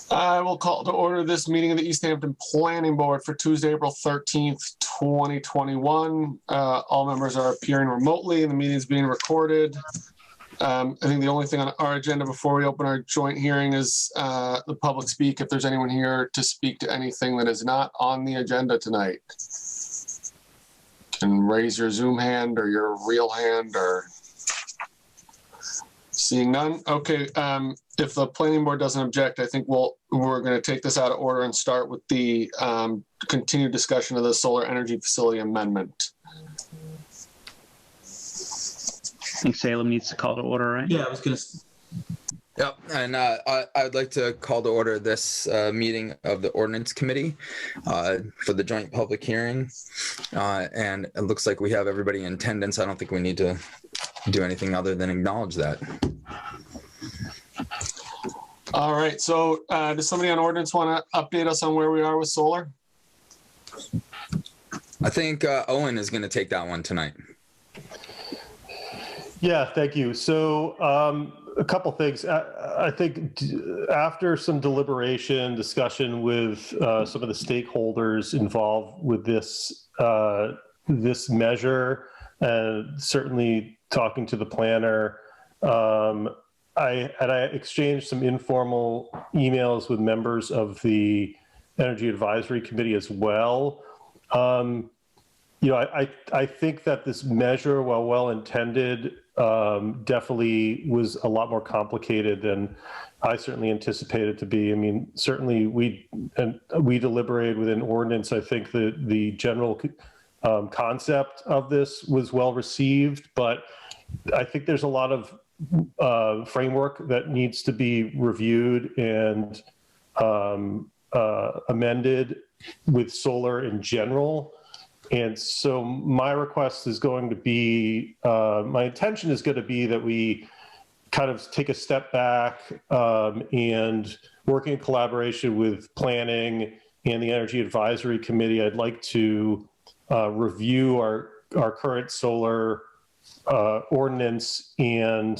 I will call to order this meeting of the Easthampton Planning Board for Tuesday, April 13th, 2021. All members are appearing remotely and the meeting is being recorded. I think the only thing on our agenda before we open our joint hearing is the public speak. If there's anyone here to speak to anything that is not on the agenda tonight, you can raise your Zoom hand or your real hand or seeing none. Okay. If the planning board doesn't object, I think we're going to take this out of order and start with the continued discussion of the solar energy facility amendment. I think Salem needs to call to order, right? Yeah, I was going to. Yep, and I would like to call to order this meeting of the Ordinance Committee for the joint public hearing. And it looks like we have everybody in attendance. I don't think we need to do anything other than acknowledge that. All right, so does somebody on ordinance want to update us on where we are with solar? I think Owen is going to take that one tonight. Yeah, thank you. So a couple things. I think after some deliberation, discussion with some of the stakeholders involved with this this measure, and certainly talking to the planner, I exchanged some informal emails with members of the Energy Advisory Committee as well. You know, I think that this measure, while well-intended, definitely was a lot more complicated than I certainly anticipated to be. I mean, certainly we deliberated within ordinance. I think the general concept of this was well received, but I think there's a lot of framework that needs to be reviewed and amended with solar in general. And so my request is going to be, my intention is going to be that we kind of take a step back and working in collaboration with planning and the Energy Advisory Committee. I'd like to review our current solar ordinance and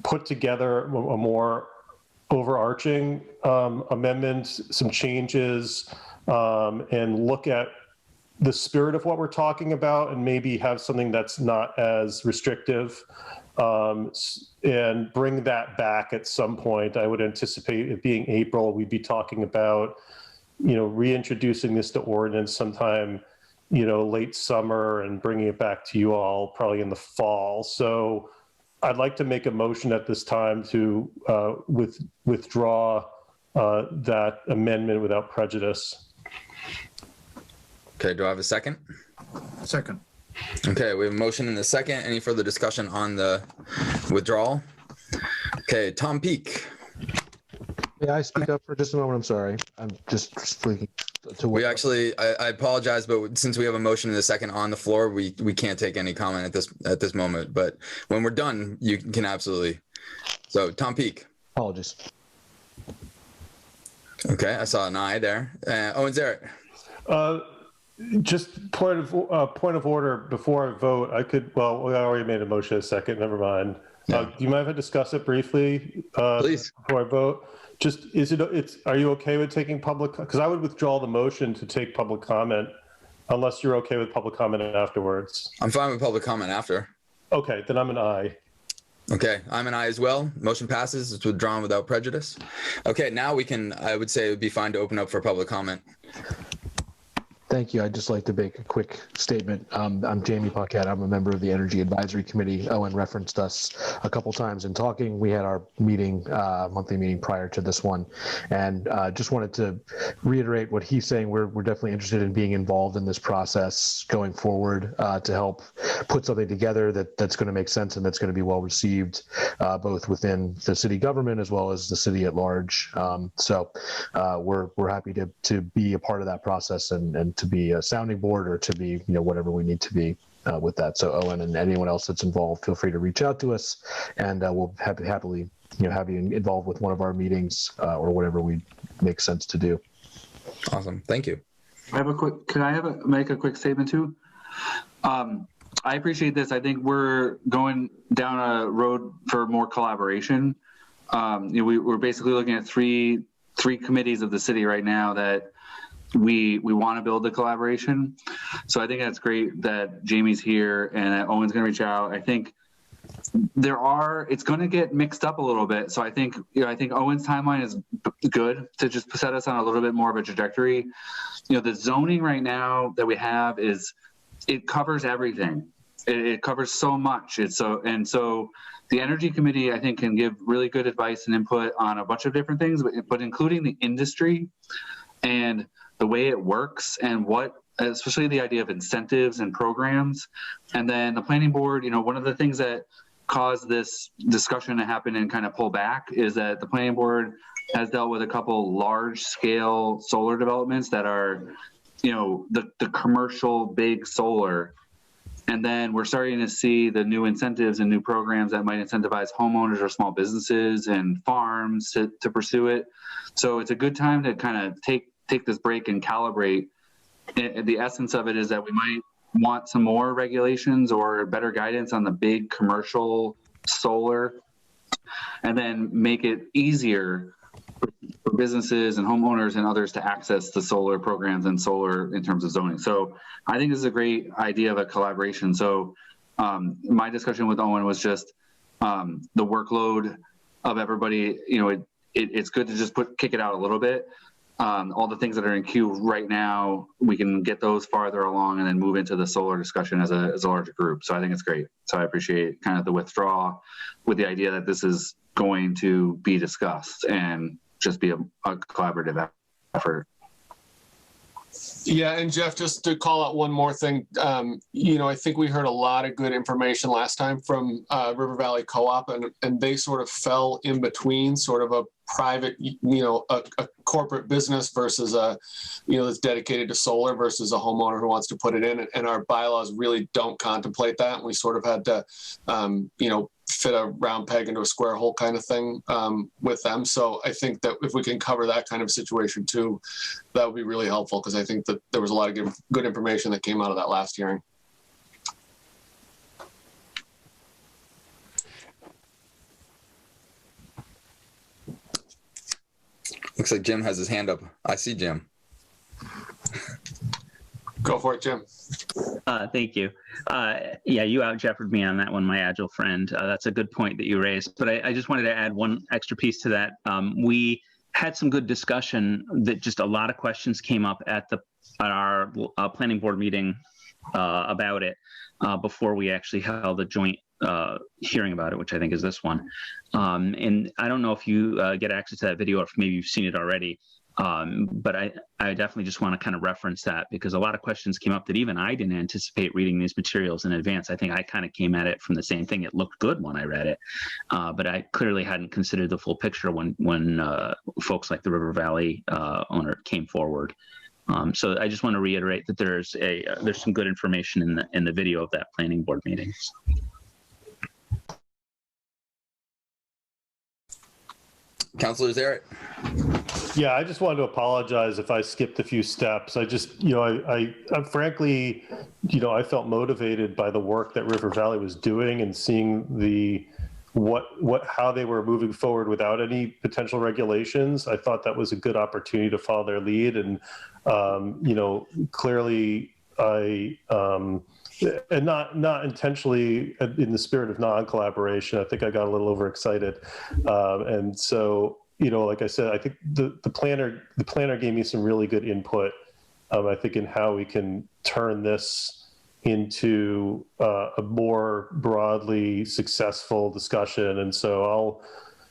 put together a more overarching amendment, some changes, and look at the spirit of what we're talking about and maybe have something that's not as restrictive, and bring that back at some point. I would anticipate it being April. We'd be talking about, you know, reintroducing this to ordinance sometime, you know, late summer and bringing it back to you all probably in the fall. So I'd like to make a motion at this time to withdraw that amendment without prejudice. Okay, do I have a second? Second. Okay, we have a motion and a second. Any further discussion on the withdrawal? Okay, Tom Peak. Yeah, I speak up for just a moment. I'm sorry. I'm just speaking to what. We actually, I apologize, but since we have a motion and a second on the floor, we can't take any comment at this moment. But when we're done, you can absolutely. So, Tom Peak. Apologies. Okay, I saw an aye there. Owen Zarrett. Just point of order before I vote. I could, well, I already made a motion in a second. Never mind. Yeah. Do you mind if I discuss it briefly? Please. Before I vote. Just are you okay with taking public? Because I would withdraw the motion to take public comment, unless you're okay with public comment afterwards. I'm fine with public comment after. Okay, then I'm an aye. Okay, I'm an aye as well. Motion passes. It's withdrawn without prejudice. Okay, now we can. I would say it would be fine to open up for public comment. Thank you. I'd just like to make a quick statement. I'm Jamie Paquette. I'm a member of the Energy Advisory Committee. Owen referenced us a couple times in talking. We had our meeting, monthly meeting prior to this one, and just wanted to reiterate what he's saying. We're definitely interested in being involved in this process going forward to help put something together that's going to make sense and that's going to be well received, both within the city government as well as the city at large. So we're happy to be a part of that process and to be a sounding board or to be, you know, whatever we need to be with that. So Owen and anyone else that's involved, feel free to reach out to us, and we'll happily, you know, have you involved with one of our meetings or whatever we make sense to do. Awesome, thank you. I have a quick. Can I make a quick statement too? I appreciate this. I think we're going down a road for more collaboration. You know, we're basically looking at three three committees of the city right now that we want to build the collaboration. So I think that's great that Jamie's here and that Owen's going to reach out. I think it's going to get mixed up a little bit. So I think Owen's timeline is good to just set us on a little bit more of a trajectory. The zoning right now that we have it covers everything. It covers so much. So the Energy Committee, I think, can give really good advice and input on a bunch of different things, but including the industry and the way it works and especially the idea of incentives and programs. And then the planning board, one of the things that caused this discussion to happen and kind of pull back is that the planning board has dealt with a couple large scale solar developments that are, the commercial big solar. And then we're starting to see the new incentives and new programs that might incentivize homeowners or small businesses and farms to pursue it. So it's a good time to kind of take this break and calibrate. The essence of it is that we might want some more regulations or better guidance on the big commercial solar, and then make it easier for businesses and homeowners and others to access the solar programs and solar in terms of zoning. So I think this is a great idea of a collaboration. So my discussion with Owen was just the workload of everybody. It's good to just kick it out a little bit. All the things that are in queue right now, we can get those farther along and then move into the solar discussion as a larger group. So I think it's great. So I appreciate kind of the withdrawal with the idea that this is going to be discussed and just be a collaborative effort. Yeah, and Jeff, just to call out one more thing, I think we heard a lot of good information last time from River Valley Co-op, and they sort of fell in between sort of a private, a corporate business versus that's dedicated to solar versus a homeowner who wants to put it in. And our bylaws really don't contemplate that. And we sort of had to, fit a round peg into a square hole kind of thing with them. So I think that if we can cover that kind of situation too, that would be really helpful, because I think that there was a lot of good information that came out of that last hearing. Looks like Jim has his hand up. I see Jim. Go for it, Jim. Thank you. Yeah, you out-Jeoparded me on that one, my agile friend. That's a good point that you raised. But I just wanted to add one extra piece to that. We had some good discussion that just a lot of questions came up at our planning board meeting about it before we actually held a joint hearing about it, which I think is this one. And I don't know if you get access to that video or if maybe you've seen it already. But I definitely just want to kind of reference that, because a lot of questions came up that even I didn't anticipate reading these materials in advance. I think I kind of came at it from the same thing. It looked good when I read it, but I clearly hadn't considered the full picture when folks like the River Valley owner came forward. So I just want to reiterate that there's some good information in the video of that planning board meeting. Councilor Zarrett. Yeah, I just wanted to apologize if I skipped a few steps. I just, I frankly, I felt motivated by the work that River Valley was doing and seeing how they were moving forward without any potential regulations. I thought that was a good opportunity to follow their lead. And, clearly and not intentionally in the spirit of non-collaboration. I think I got a little overexcited. And so, like I said, I think the planner gave me some really good input, I think, in how we can turn this into a more broadly successful discussion. And so I'll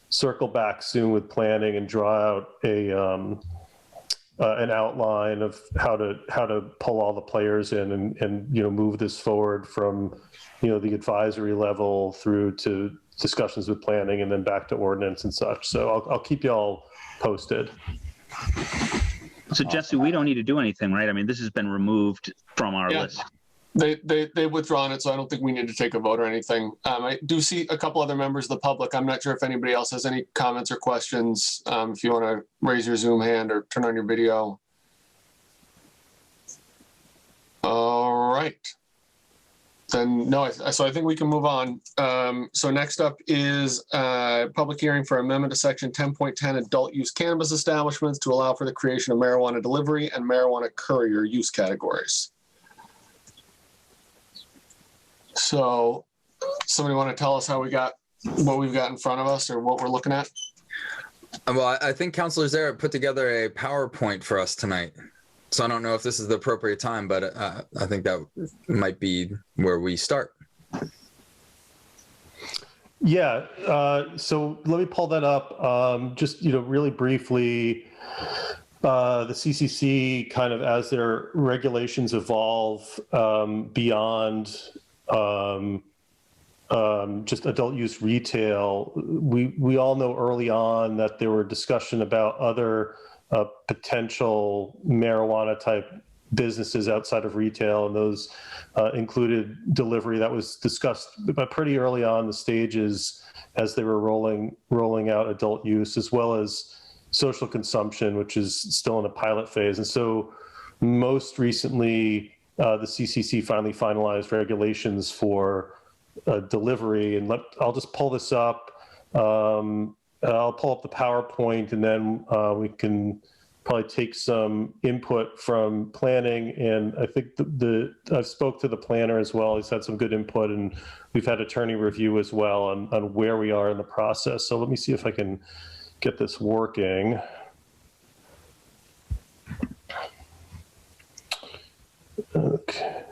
circle back soon with planning and draw out an outline of how to pull all the players in and move this forward from the advisory level through to discussions with planning and then back to ordinance and such. So I'll keep y'all posted. So Jesse, we don't need to do anything, right? I mean, this has been removed from our list. They've withdrawn it, so I don't think we need to take a vote or anything. I do see a couple other members of the public. I'm not sure if anybody else has any comments or questions. If you want to raise your Zoom hand or turn on your video. All right. Then no, so I think we can move on. So next up is public hearing for amendment to section 10.10 adult use cannabis establishments to allow for the creation of marijuana delivery and marijuana courier use categories. So somebody want to tell us how what we've got in front of us or what we're looking at? Well, I think Councilor Zara put together a PowerPoint for us tonight. So I don't know if this is the appropriate time, but I think that might be where we start. Yeah, so let me pull that up. Just, really briefly, the CCC kind of as their regulations evolve beyond just adult use retail, we all know early on that there were discussion about other potential marijuana type businesses outside of retail, and those included delivery. That was discussed but pretty early on the stages as they were rolling out adult use, as well as social consumption, which is still in a pilot phase. And so most recently, the CCC finally finalized regulations for delivery. And I'll just pull this up. I'll pull up the PowerPoint, and then we can probably take some input from planning. And I think I spoke to the planner as well. He's had some good input, and we've had attorney review as well on where we are in the process. So let me see if I can get this working. Okay.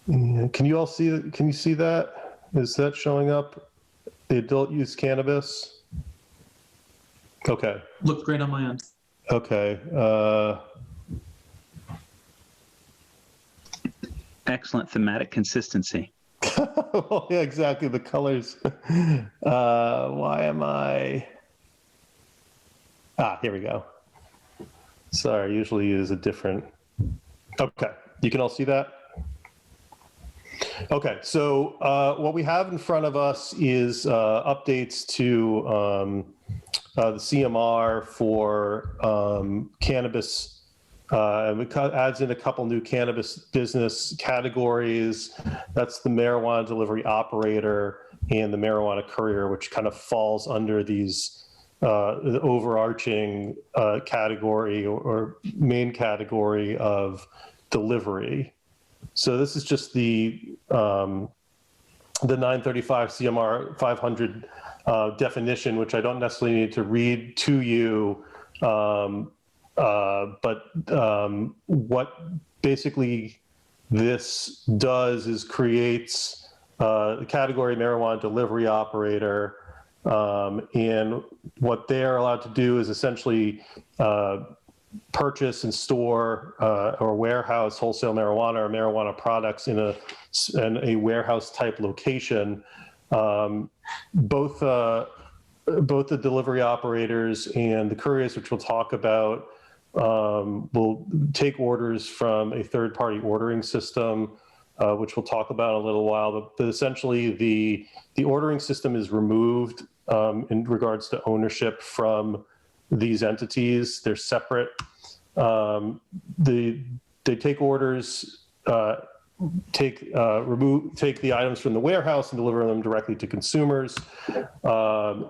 Can you all see? Can you see that? Is that showing up? The adult use cannabis. Okay. Looks great on my end. Okay. Excellent thematic consistency. Well, yeah, exactly. The colors. Why am I? Here we go. Sorry, I usually use a different. Okay, you can all see that? Okay, so what we have in front of us is updates to the CMR for cannabis. And it adds in a couple new cannabis business categories. That's the marijuana delivery operator and the marijuana courier, which kind of falls under these the overarching category or main category of delivery. So this is just the 935 CMR 500 definition, which I don't necessarily need to read to you. But what basically this does is creates the category marijuana delivery operator. And what they're allowed to do is essentially purchase and store or warehouse wholesale marijuana or marijuana products in a warehouse type location. Both the delivery operators and the couriers, which we'll talk about, will take orders from a third-party ordering system, which we'll talk about in a little while. But essentially, the ordering system is removed in regards to ownership from these entities. They're separate. They take orders, take the items from the warehouse and deliver them directly to consumers.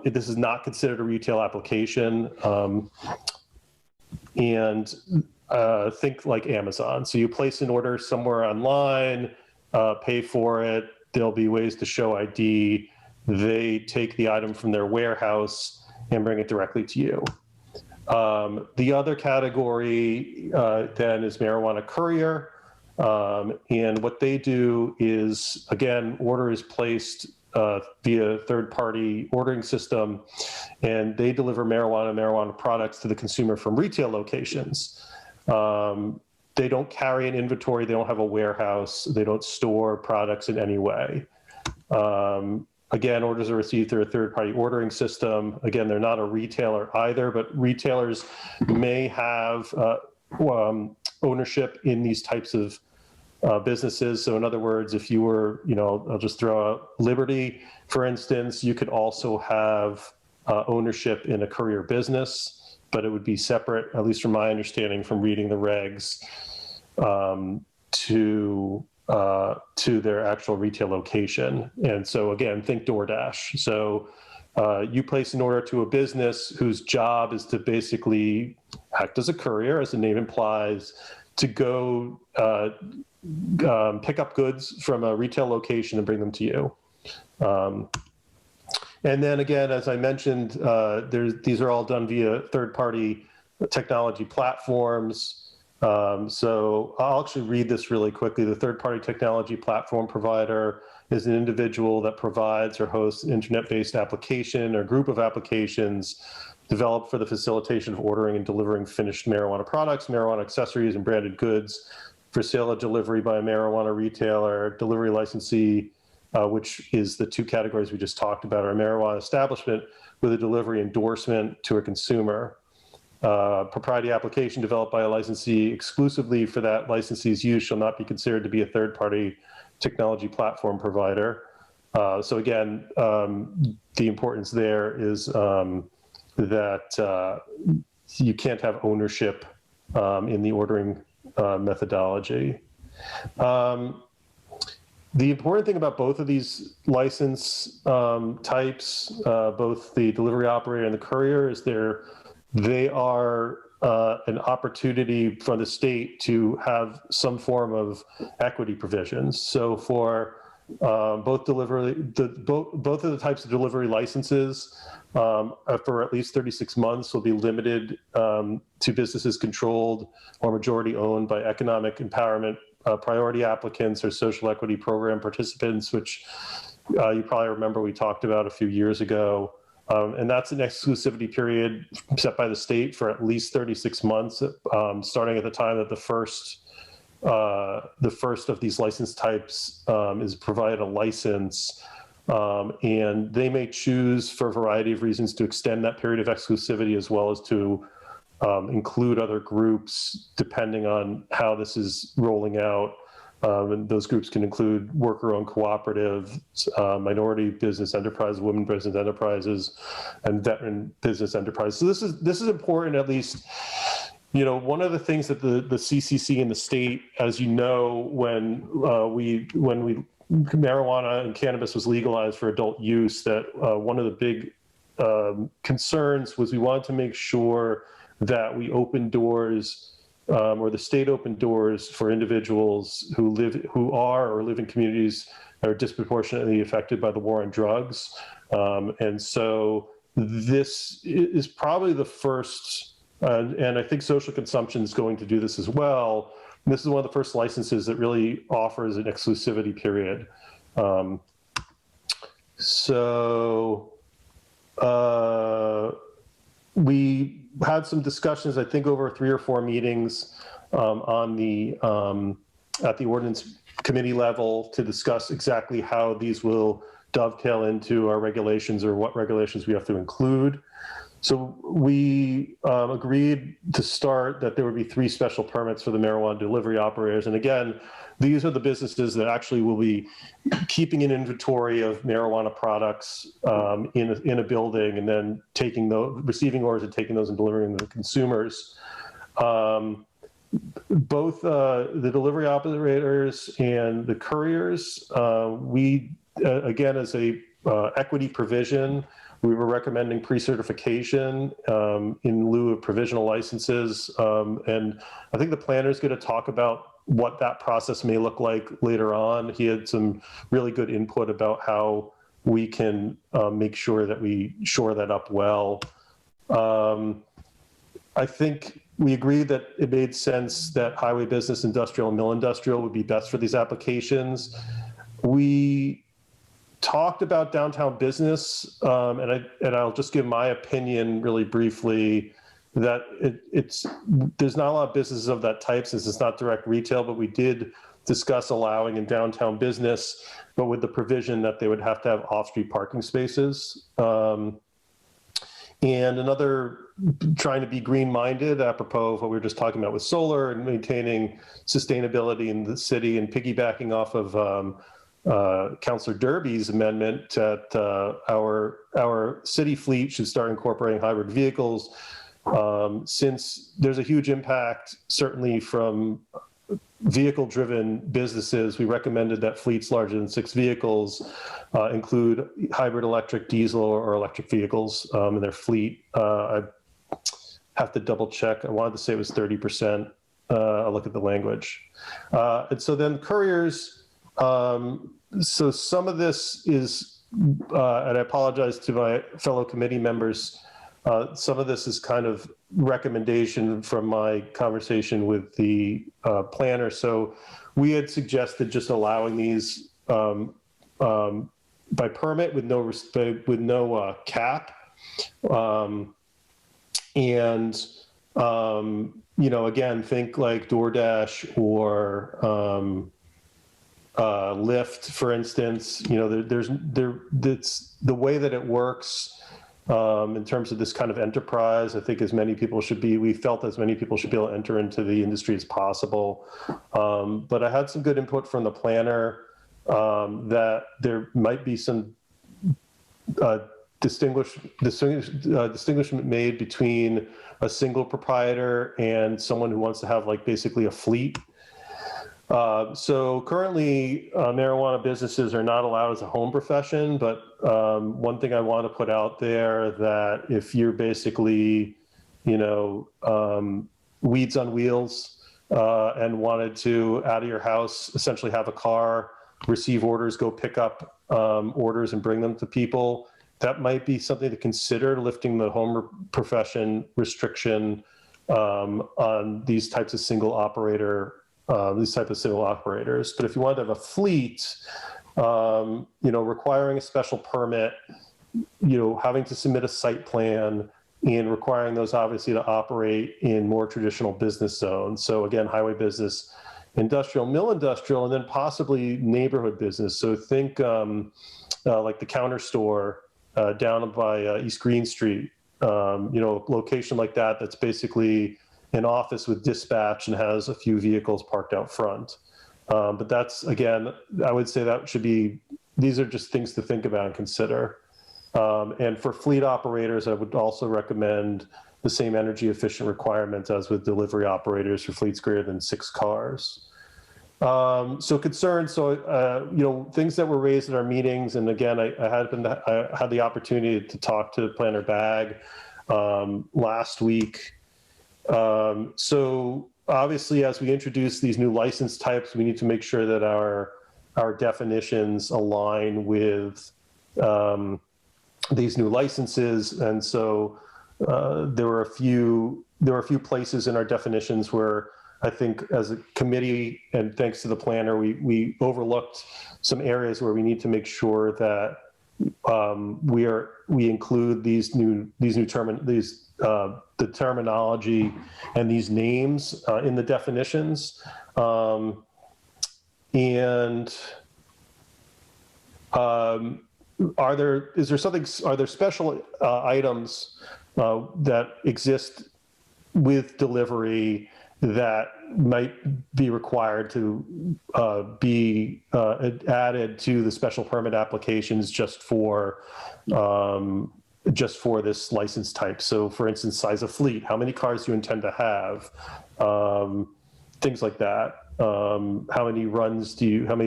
This is not considered a retail application. And think like Amazon. So you place an order somewhere online, pay for it. There'll be ways to show ID. They take the item from their warehouse and bring it directly to you. The other category then is marijuana courier. And what they do is, again, order is placed via third-party ordering system, and they deliver marijuana products to the consumer from retail locations. They don't carry an inventory. They don't have a warehouse. They don't store products in any way. Again, orders are received through a third-party ordering system. Again, they're not a retailer either, but retailers may have ownership in these types of businesses. So in other words, if you were, I'll just throw out Liberty, for instance, you could also have ownership in a courier business, but it would be separate, at least from my understanding from reading the regs, to to their actual retail location. And so again, think DoorDash. So you place an order to a business whose job is to basically act as a courier, as the name implies, to go pick up goods from a retail location and bring them to you. And then again, as I mentioned, these are all done via third-party technology platforms. So I'll actually read this really quickly. The third-party technology platform provider is an individual that provides or hosts an internet-based application or group of applications developed for the facilitation of ordering and delivering finished marijuana products, marijuana accessories, and branded goods for sale or delivery by a marijuana retailer, delivery licensee, which is the two categories we just talked about, or a marijuana establishment with a delivery endorsement to a consumer. Proprietary application developed by a licensee exclusively for that licensee's use shall not be considered to be a third-party technology platform provider. So again, the importance there is that you can't have ownership in the ordering methodology. The important thing about both of these license types, both the delivery operator and the courier, is they are an opportunity for the state to have some form of equity provisions. So for both of the types of delivery licenses, for at least 36 months, will be limited to businesses controlled or majority owned by economic empowerment priority applicants or social equity program participants, which you probably remember we talked about a few years ago. And that's an exclusivity period set by the state for at least 36 months, starting at the time that the first of these license types is provided a license. And they may choose, for a variety of reasons, to extend that period of exclusivity, as well as to include other groups, depending on how this is rolling out. And those groups can include worker-owned cooperatives, minority business enterprises, women business enterprises, and veteran business enterprises. So this is important. At least, one of the things that the CCC and the state, as you know, when marijuana and cannabis was legalized for adult use, that one of the big concerns was we wanted to make sure that we open doors. Or the state opened doors for individuals who are or live in communities that are disproportionately affected by the war on drugs. And so this is probably the first, and I think social consumption is going to do this as well. This is one of the first licenses that really offers an exclusivity period. We had some discussions, I think, over 3 or 4 meetings at the ordinance committee level to discuss exactly how these will dovetail into our regulations, or what regulations we have to include. So we agreed to start that there would be 3 special permits for the marijuana delivery operators. And again, these are the businesses that actually will be keeping an inventory of marijuana products in a building, and then receiving orders and taking those and delivering them to consumers. Both the delivery operators and the couriers, we again, as a equity provision, we were recommending pre-certification in lieu of provisional licenses. And I think the planner is going to talk about what that process may look like later on. He had some really good input about how we can make sure that we shore that up well. I think we agreed that it made sense that highway business, industrial, and mill industrial would be best for these applications. We talked about downtown business, and I'll just give my opinion really briefly, that there's not a lot of businesses of that type since it's not direct retail, but we did discuss allowing in downtown business, but with the provision that they would have to have off-street parking spaces. And another, trying to be green-minded, apropos of what we were just talking about with solar and maintaining sustainability in the city, and piggybacking off of Councillor Derby's amendment that our city fleet should start incorporating hybrid vehicles, since there's a huge impact, certainly from vehicle-driven businesses, we recommended that fleets larger than 6 vehicles include hybrid electric, diesel, or electric vehicles in their fleet. I have to double check. I wanted to say it was 30%. I'll look at the language. And so then couriers, so some of this is, and I apologize to my fellow committee members, some of this is kind of recommendation from my conversation with the planner. So we had suggested just allowing these by permit with no cap, and again, think like DoorDash or Lyft, for instance. It's the way that it works. In terms of this kind of enterprise, I think we felt as many people should be able to enter into the industry as possible. But I had some good input from the planner that there might be some distinguishment made between a single proprietor and someone who wants to have basically a fleet. So currently, marijuana businesses are not allowed as a home profession, but one thing I want to put out there, that if you're basically, weeds on wheels and wanted to, out of your house, essentially have a car, receive orders, go pick up orders and bring them to people, that might be something to consider, lifting the home profession restriction on these types of single operators. But if you want to have a fleet, requiring a special permit, having to submit a site plan, and requiring those obviously to operate in more traditional business zones. So again, highway business, industrial, mill industrial, and then possibly neighborhood business. So think like the Counter Store down by East Green Street, location like that, that's basically an office with dispatch and has a few vehicles parked out front. But that's, again, I would say that should be, these are just things to think about and consider. And for fleet operators, I would also recommend the same energy efficient requirements as with delivery operators for fleets greater than 6 cars. So concerns, things that were raised at our meetings, and again, I had the opportunity to talk to Planner Bagg last week. So obviously, as we introduce these new license types, we need to make sure that our definitions align with these new licenses. And so there were a few places in our definitions where I think as a committee, and thanks to the planner, we overlooked some areas where we need to make sure that we include the terminology and these names in the definitions. Are there special items that exist with delivery that might be required to be added to the special permit applications just for this license type? So for instance, size of fleet, how many cars do you intend to have? Things like that. How many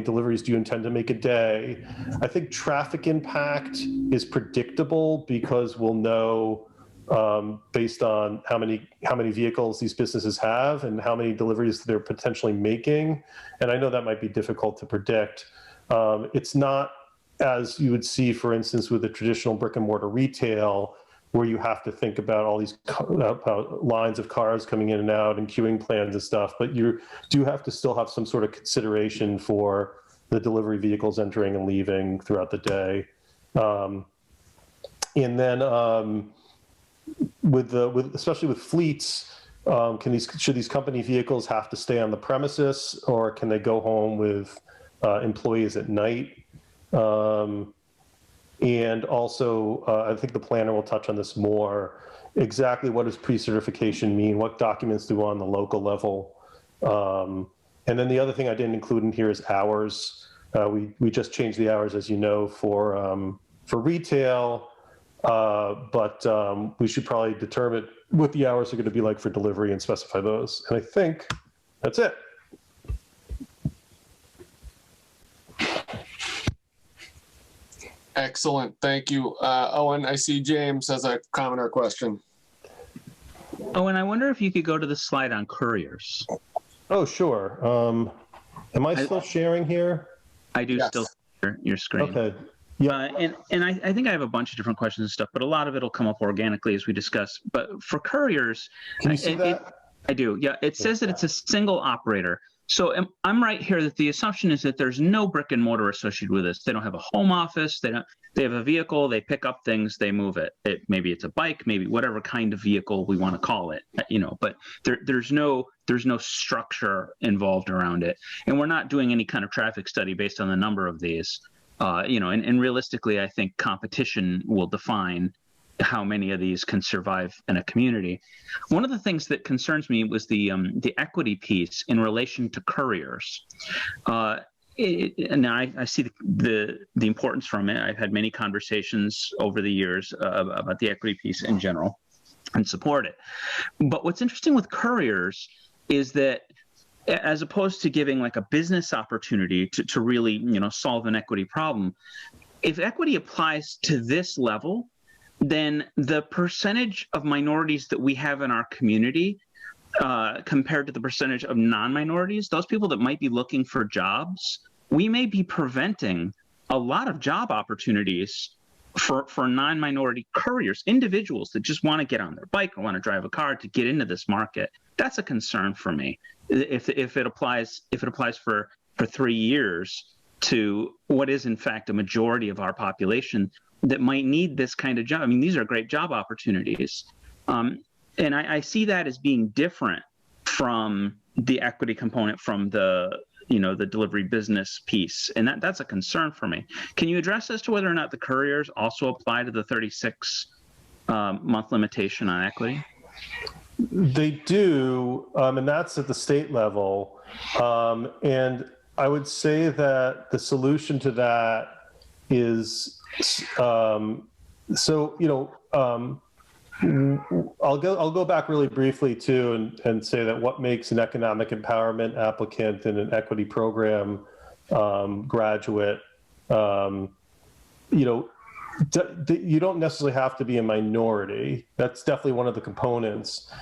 deliveries do you intend to make a day? I think traffic impact is predictable because we'll know based on how many vehicles these businesses have and how many deliveries they're potentially making. And I know that might be difficult to predict. It's not as you would see, for instance, with the traditional brick and mortar retail, where you have to think about all these lines of cars coming in and out and queuing plans and stuff, but you do have to still have some sort of consideration for the delivery vehicles entering and leaving throughout the day. And then especially with fleets, should these company vehicles have to stay on the premises, or can they go home with employees at night? And also, I think the planner will touch on this more. Exactly what does pre-certification mean? What documents do on the local level? And then the other thing I didn't include in here is hours. We just changed the hours, as you know, for retail, but we should probably determine what the hours are going to be like for delivery and specify those. And I think that's it. Excellent. Thank you. Owen, I see James has a comment or question. Oh, and I wonder if you could go to the slide on couriers. Oh, sure. Am I still sharing here? I do Yes. still see your screen. Okay. Yeah. And I think I have a bunch of different questions and stuff, but a lot of it will come up organically as we discuss. But for couriers, Can you see that? I do. Yeah. It says that it's a single operator. So I'm right here that the assumption is that there's no brick and mortar associated with this. They don't have a home office. They have a vehicle. They pick up things. They move it. Maybe it's a bike. Maybe whatever kind of vehicle we want to call it. But there's no structure involved around it. And we're not doing any kind of traffic study based on the number of these. And realistically, I think competition will define how many of these can survive in a community. One of the things that concerns me was the equity piece in relation to couriers. And I see the importance from it. I've had many conversations over the years about the equity piece in general and support it. But what's interesting with couriers is that as opposed to giving like a business opportunity to really, solve an equity problem, if equity applies to this level, then the percentage of minorities that we have in our community compared to the percentage of non-minorities, those people that might be looking for jobs, we may be preventing a lot of job opportunities for non-minority couriers, individuals that just want to get on their bike or want to drive a car to get into this market. That's a concern for me. If it applies for 3 years to what is in fact a majority of our population that might need this kind of job. I mean, these are great job opportunities. And I see that as being different from the equity component from the delivery business piece. And that's a concern for me. Can you address as to whether or not the couriers also apply to the 36 month limitation on equity? They do, and that's at the state level. And I would say that the solution to that is, I'll go back really briefly too and say that what makes an economic empowerment applicant and an equity program graduate, you don't necessarily have to be a minority. That's definitely one of the components.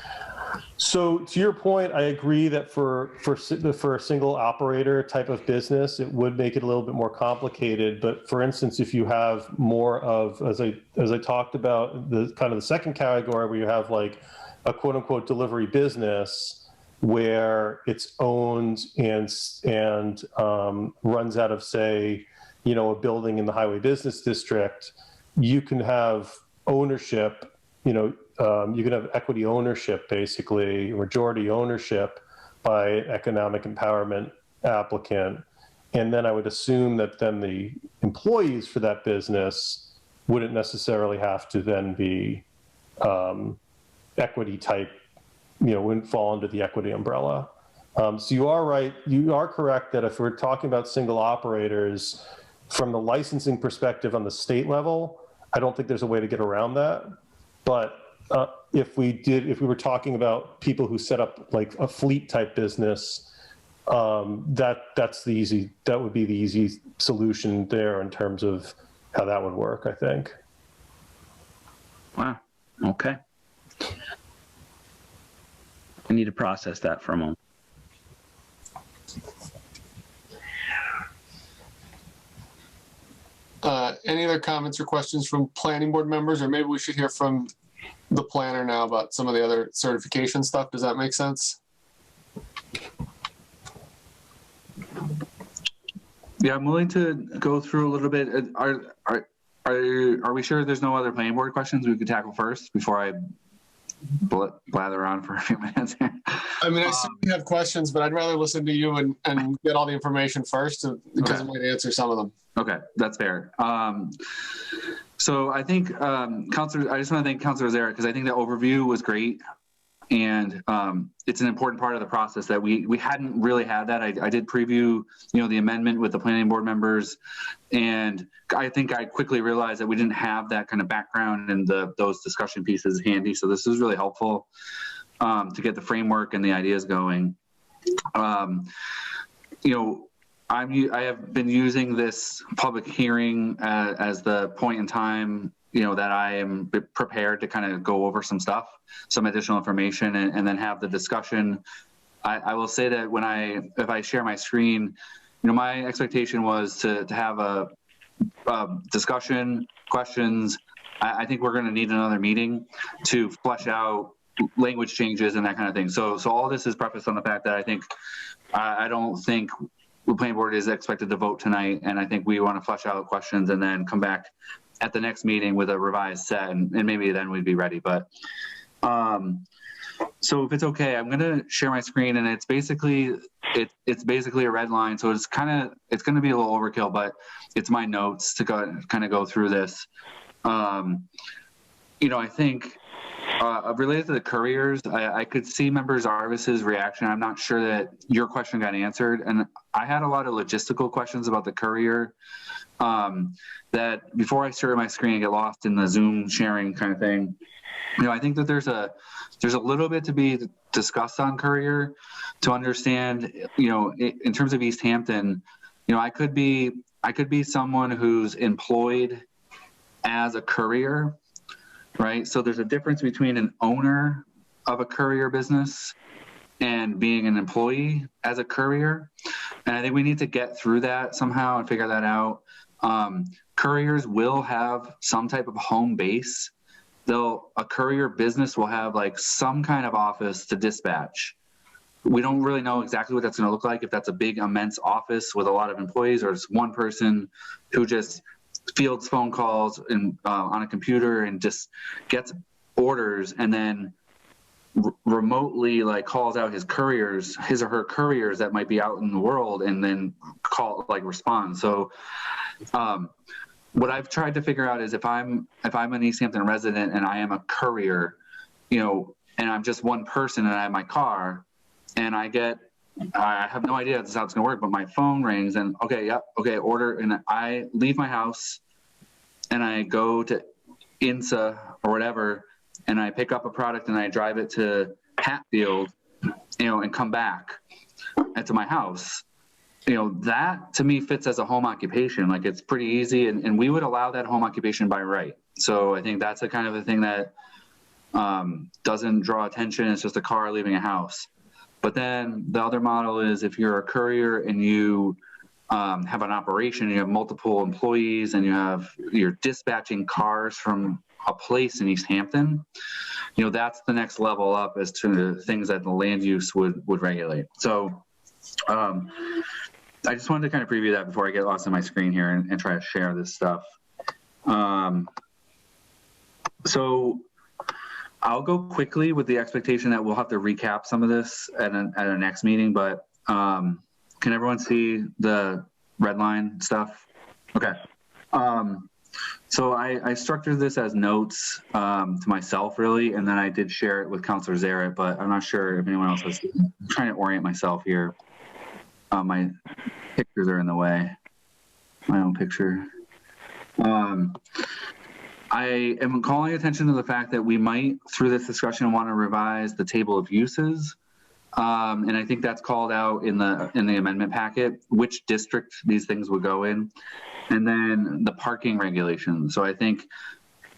So to your point, I agree that for a single operator type of business, it would make it a little bit more complicated. But for instance, if you have more of, as I talked about, the kind of the second category where you have like a quote unquote delivery business where it's owned and runs out of, say, a building in the highway business district, you can have ownership, you can have equity ownership, basically, majority ownership by an economic empowerment applicant. And then I would assume that then the employees for that business wouldn't necessarily have to then be equity type, wouldn't fall under the equity umbrella. So you are right. You are correct that if we're talking about single operators, from the licensing perspective on the state level, I don't think there's a way to get around that. But if we were talking about people who set up like a fleet type business, that would be the easy solution there in terms of how that would work, I think. Wow. Okay. I need to process that for a moment. Any other comments or questions from planning board members, or maybe we should hear from the planner now about some of the other certification stuff? Does that make sense? Yeah, I'm willing to go through a little bit. Are we sure there's no other planning board questions we could tackle first before I blather on for a few minutes here? I mean, I certainly have questions, but I'd rather listen to you and get all the information first because it might answer some of them. Okay, that's fair. So I think, I just want to thank Councilor Zara because I think the overview was great. And it's an important part of the process that we hadn't really had that. I did preview, the amendment with the planning board members. And I think I quickly realized that we didn't have that kind of background and those discussion pieces handy. So this was really helpful to get the framework and the ideas going. I have been using this public hearing as the point in time, that I am prepared to kind of go over some stuff, some additional information, and then have the discussion. I will say that if I share my screen, my expectation was to have a discussion, questions. I think we're going to need another meeting to flesh out language changes and that kind of thing. So all this is prefaced on the fact that I don't think the planning board is expected to vote tonight, and I think we want to flesh out questions and then come back at the next meeting with a revised set, and maybe then we'd be ready. But so if it's okay, I'm going to share my screen, and it's basically a red line. So it's going to be a little overkill, but it's my notes to kind of go through this. I think related to the couriers, I could see Member Zarvis's reaction. I'm not sure that your question got answered, and I had a lot of logistical questions about the courier that before I share my screen and get lost in the Zoom sharing kind of thing. I think that there's a little bit to be discussed on courier to understand, in terms of Easthampton, I could be someone who's employed as a courier, right? So there's a difference between an owner of a courier business and being an employee as a courier. And I think we need to get through that somehow and figure that out. Couriers will have some type of home base. A courier business will have like some kind of office to dispatch. We don't really know exactly what that's going to look like, if that's a big, immense office with a lot of employees, or it's one person who just fields phone calls and on a computer and just gets orders and then remotely calls out his or her couriers that might be out in the world, and then respond. So what I've tried to figure out is if I'm an Easthampton resident and I am a courier, and I'm just one person and I have my car, and I have no idea this is how it's going to work, but my phone rings and order, and I leave my house and I go to INSA or whatever, and I pick up a product and I drive it to Hatfield, and come back to my house. That to me fits as a home occupation. It's pretty easy, and we would allow that home occupation by right. So I think that's the kind of a thing that doesn't draw attention. It's just a car leaving a house. But then the other model is if you're a courier and you have an operation, and you have multiple employees, and you're dispatching cars from a place in Easthampton, that's the next level up as to things that the land use would regulate. So I just wanted to kind of preview that before I get lost on my screen here and try to share this stuff. So I'll go quickly with the expectation that we'll have to recap some of this at our next meeting, but can everyone see the red line stuff? Okay. So I structured this as notes to myself, really, and then I did share it with Councilor Zaret, but I'm not sure if anyone else has. I'm trying to orient myself here. My pictures are in the way. My own picture. I am calling attention to the fact that we might, through this discussion, want to revise the table of uses. And I think that's called out in the amendment packet, which district these things would go in, and then the parking regulations. So I think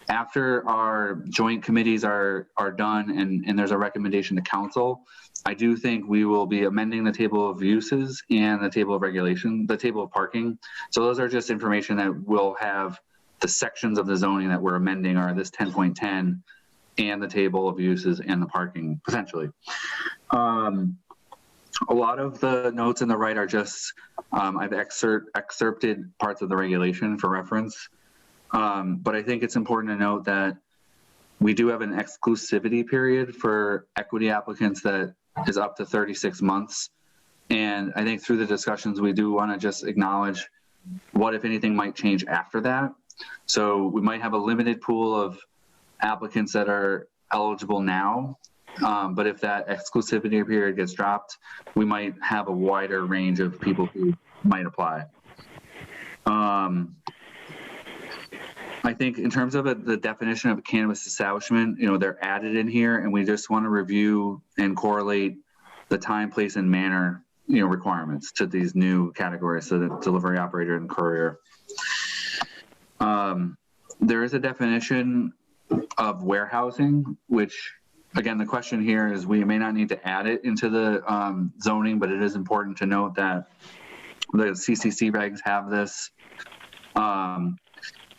after our joint committees are done and there's a recommendation to council, I do think we will be amending the table of uses and the table of regulation, the table of parking. So those are just information that will have the sections of the zoning that we're amending are this 10.10 and the table of uses and the parking potentially. A lot of the notes in the right are just, I've excerpted parts of the regulation for reference. But I think it's important to note that we do have an exclusivity period for equity applicants that is up to 36 months. And I think through the discussions, we do want to just acknowledge what, if anything, might change after that. So we might have a limited pool of applicants that are eligible now. But if that exclusivity period gets dropped, we might have a wider range of people who might apply. I think in terms of the definition of a cannabis establishment, they're added in here, and we just want to review and correlate the time, place, and manner requirements to these new categories, so the delivery operator and courier. There is a definition of warehousing, which, again, the question here is we may not need to add it into the zoning, but it is important to note that the CCC regs have this. And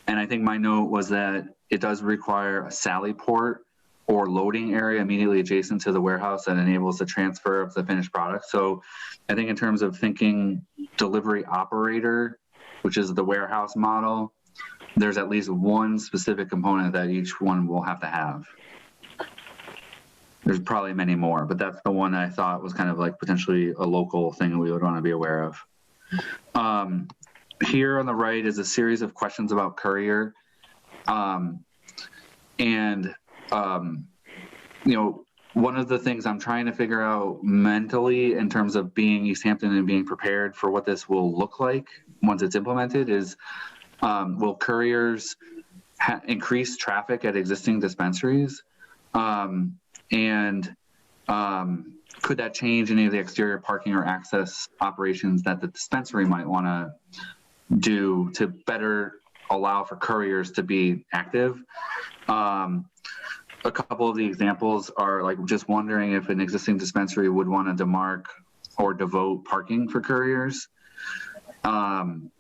I think my note was that it does require a sally port or loading area immediately adjacent to the warehouse that enables the transfer of the finished product. So I think in terms of thinking delivery operator, which is the warehouse model, there's at least one specific component that each one will have to have. There's probably many more, but that's the one I thought was kind of like potentially a local thing that we would want to be aware of. Here on the right is a series of questions about courier. One of the things I'm trying to figure out mentally in terms of being Easthampton and being prepared for what this will look like once it's implemented is, will couriers increase traffic at existing dispensaries? Could that change any of the exterior parking or access operations that the dispensary might want to do to better allow for couriers to be active? A couple of the examples are like just wondering if an existing dispensary would want to demarc or devote parking for couriers. And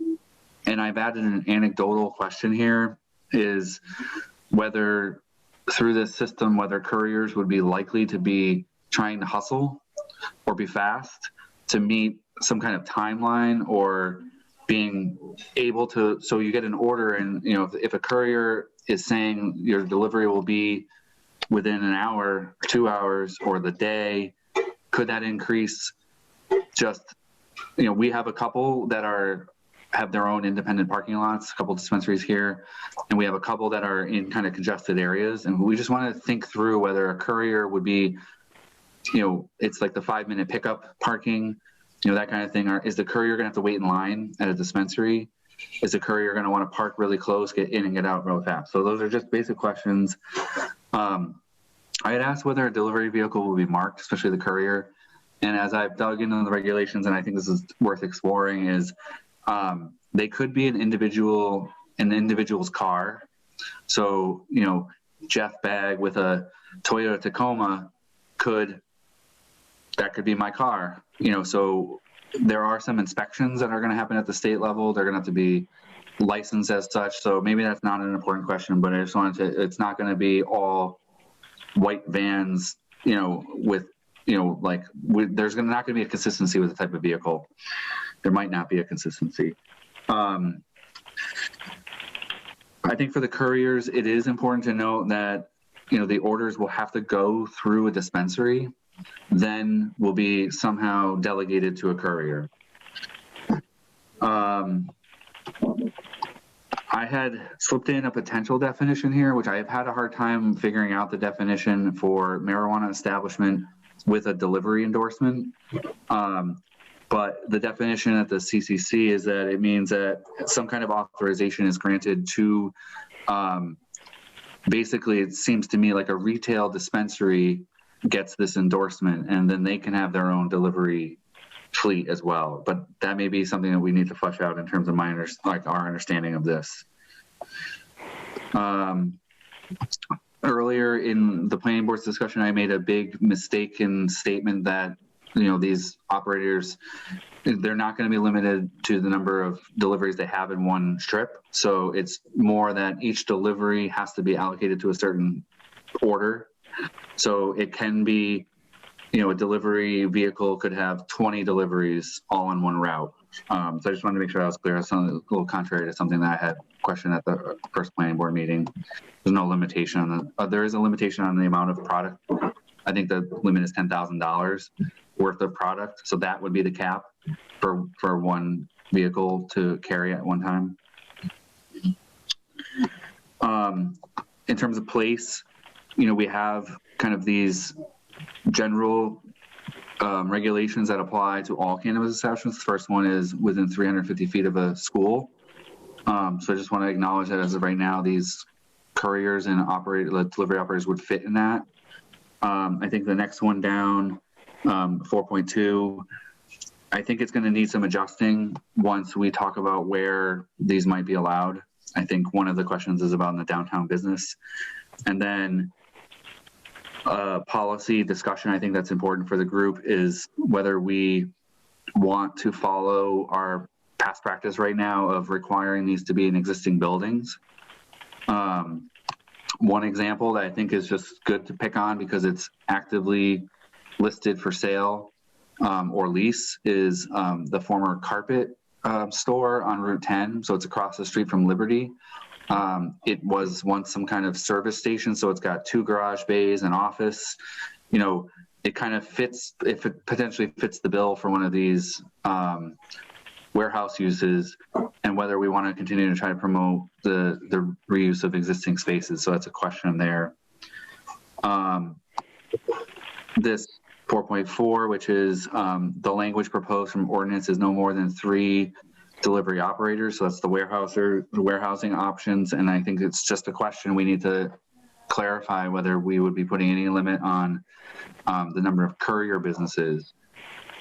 I've added an anecdotal question here, is whether through this system, whether couriers would be likely to be trying to hustle or be fast to meet some kind of timeline, or being able to, so you get an order and, if a courier is saying your delivery will be within an hour, 2 hours, or the day, could that increase just, we have a couple that have their own independent parking lots, a couple dispensaries here, and we have a couple that are in kind of congested areas, and we just want to think through whether a courier would be, it's like the 5-minute pickup parking, that kind of thing. Or is the courier gonna have to wait in line at a dispensary? Is the courier gonna want to park really close, get in and get out real fast? So those are just basic questions. I had asked whether a delivery vehicle will be marked, especially the courier. And as I've dug into the regulations, and I think this is worth exploring, is they could be an individual's car. So, Jeff Bag with a Toyota Tacoma that could be my car. So there are some inspections that are going to happen at the state level. They're going to have to be licensed as such. So maybe that's not an important question, but I just wanted to, it's not going to be all white vans, with, there's not going to be a consistency with the type of vehicle. There might not be a consistency. I think for the couriers, it is important to note that, the orders will have to go through a dispensary, then will be somehow delegated to a courier. I had slipped in a potential definition here, which I have had a hard time figuring out the definition for marijuana establishment with a delivery endorsement. But the definition at the CCC is that it means that some kind of authorization is granted to, basically, it seems to me like a retail dispensary gets this endorsement, and then they can have their own delivery fleet as well. But that may be something that we need to flesh out in terms of our understanding of this. Earlier in the planning board's discussion, I made a big mistaken statement that, these operators, they're not going to be limited to the number of deliveries they have in one strip. So it's more that each delivery has to be allocated to a certain order. So it can be, a delivery vehicle could have 20 deliveries all on one route. So I just wanted to make sure I was clear. It's a little contrary to something that I had questioned at the first planning board meeting. There's no limitation on there is a limitation on the amount of product. I think the limit is $10,000 worth of product. So that would be the cap for one vehicle to carry at one time. In terms of place, we have kind of these general regulations that apply to all cannabis establishments. The first one is within 350 feet of a school. So I just want to acknowledge that as of right now, these couriers and delivery operators would fit in that. I think the next one down, 4.2, I think it's going to need some adjusting once we talk about where these might be allowed. I think one of the questions is about in the downtown business. And then policy discussion, I think that's important for the group, is whether we want to follow our past practice right now of requiring these to be in existing buildings. One example that I think is just good to pick on because it's actively listed for sale or lease is the former carpet store on Route 10. So it's across the street from Liberty. It was once some kind of service station. So it's got 2 garage bays, an office. You know, it kind of fits, if it potentially fits the bill for one of these warehouse uses, and whether we want to continue to try to promote the reuse of existing spaces. So that's a question there. This 4.4, which is the language proposed from ordinance is no more than 3 delivery operators. So that's the warehousing options. And I think it's just a question we need to clarify whether we would be putting any limit on the number of courier businesses.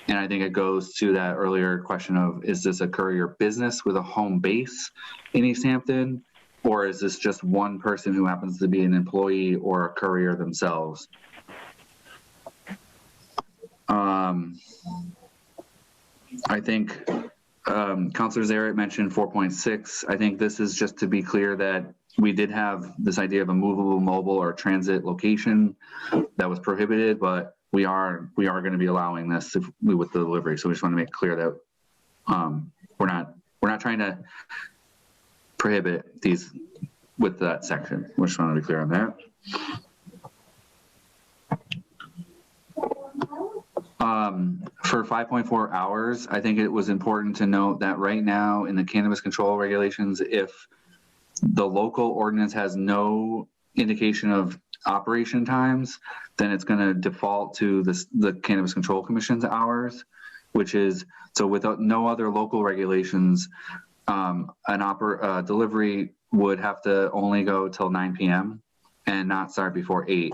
And I think it goes to that earlier question of, is this a courier business with a home base in Easthampton? Or is this just one person who happens to be an employee or a courier themselves? I think Councilor Zaret mentioned 4.6. I think this is just to be clear that we did have this idea of a movable, mobile, or transit location that was prohibited, but we are going to be allowing this with the delivery. So we just want to make clear that we're not trying to prohibit these with that section. We just want to be clear on that. For 5.4 hours, I think it was important to note that right now in the cannabis control regulations, if the local ordinance has no indication of operation times, then it's going to default to the Cannabis Control Commission's hours, which is, so without no other local regulations, delivery would have to only go till 9 p.m. and not start before 8.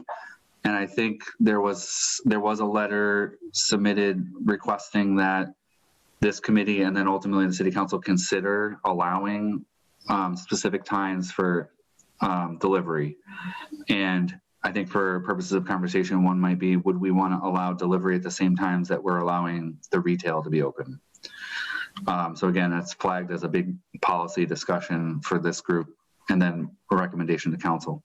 And I think there was a letter submitted requesting that this committee and then ultimately the city council consider allowing specific times for delivery. And I think for purposes of conversation, one might be, would we want to allow delivery at the same times that we're allowing the retail to be open? So again, that's flagged as a big policy discussion for this group, and then a recommendation to council.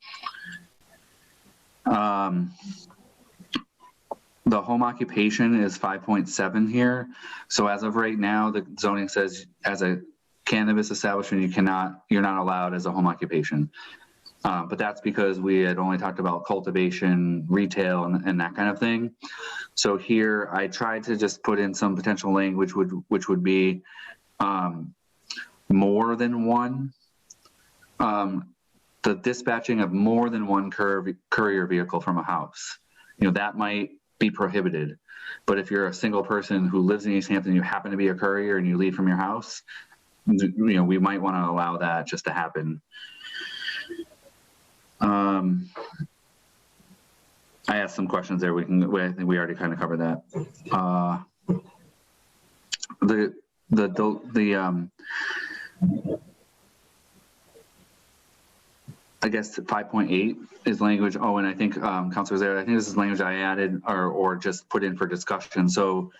The home occupation is 5.7 here. So as of right now, the zoning says as a cannabis establishment, you're not allowed as a home occupation. But that's because we had only talked about cultivation, retail, and that kind of thing. So here I tried to just put in some potential language which would be more than one. The dispatching of more than one courier vehicle from a house. You know, that might be prohibited. But if you're a single person who lives in Easthampton, you happen to be a courier and you leave from your house, you know, we might want to allow that just to happen. I asked some questions there. I think we already kind of covered that. I guess 5.8 is language. Oh, and I think Councilor Zaret, I think this is language I added or just put in for discussion. So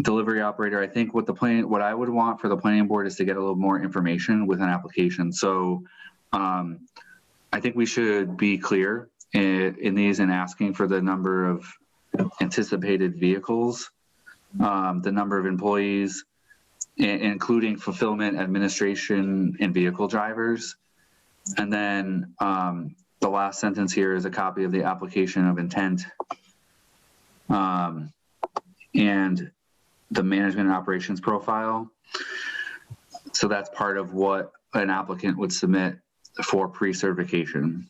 delivery operator, I think what I would want for the planning board is to get a little more information with an application. So I think we should be clear in these and asking for the number of anticipated vehicles, the number of employees, including fulfillment, administration, and vehicle drivers. And then the last sentence here is a copy of the application of intent and the management and operations profile. So that's part of what an applicant would submit for pre-certification.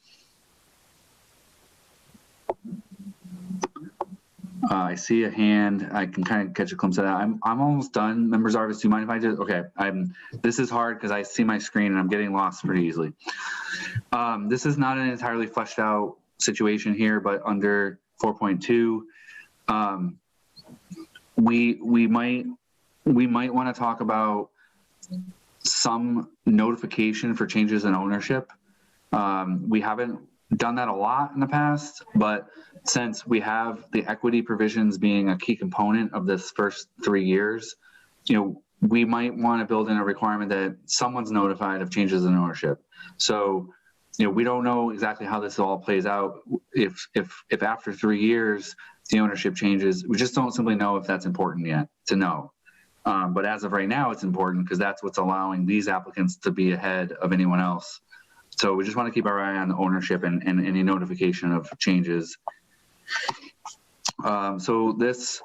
I see a hand. I can kind of catch a glimpse of that. I'm almost done. Members Arvis, do you mind if I just, okay. This is hard because I see my screen and I'm getting lost pretty easily. This is not an entirely fleshed out situation here, but under 4.2, we might we might want to talk about some notification for changes in ownership. We haven't done that a lot in the past, but since we have the equity provisions being a key component of this first 3 years, we might want to build in a requirement that someone's notified of changes in ownership. So, we don't know exactly how this all plays out. If after 3 years the ownership changes, we just don't simply know if that's important yet to know. But as of right now, it's important because that's what's allowing these applicants to be ahead of anyone else. So we just want to keep our eye on the ownership and any notification of changes. So this,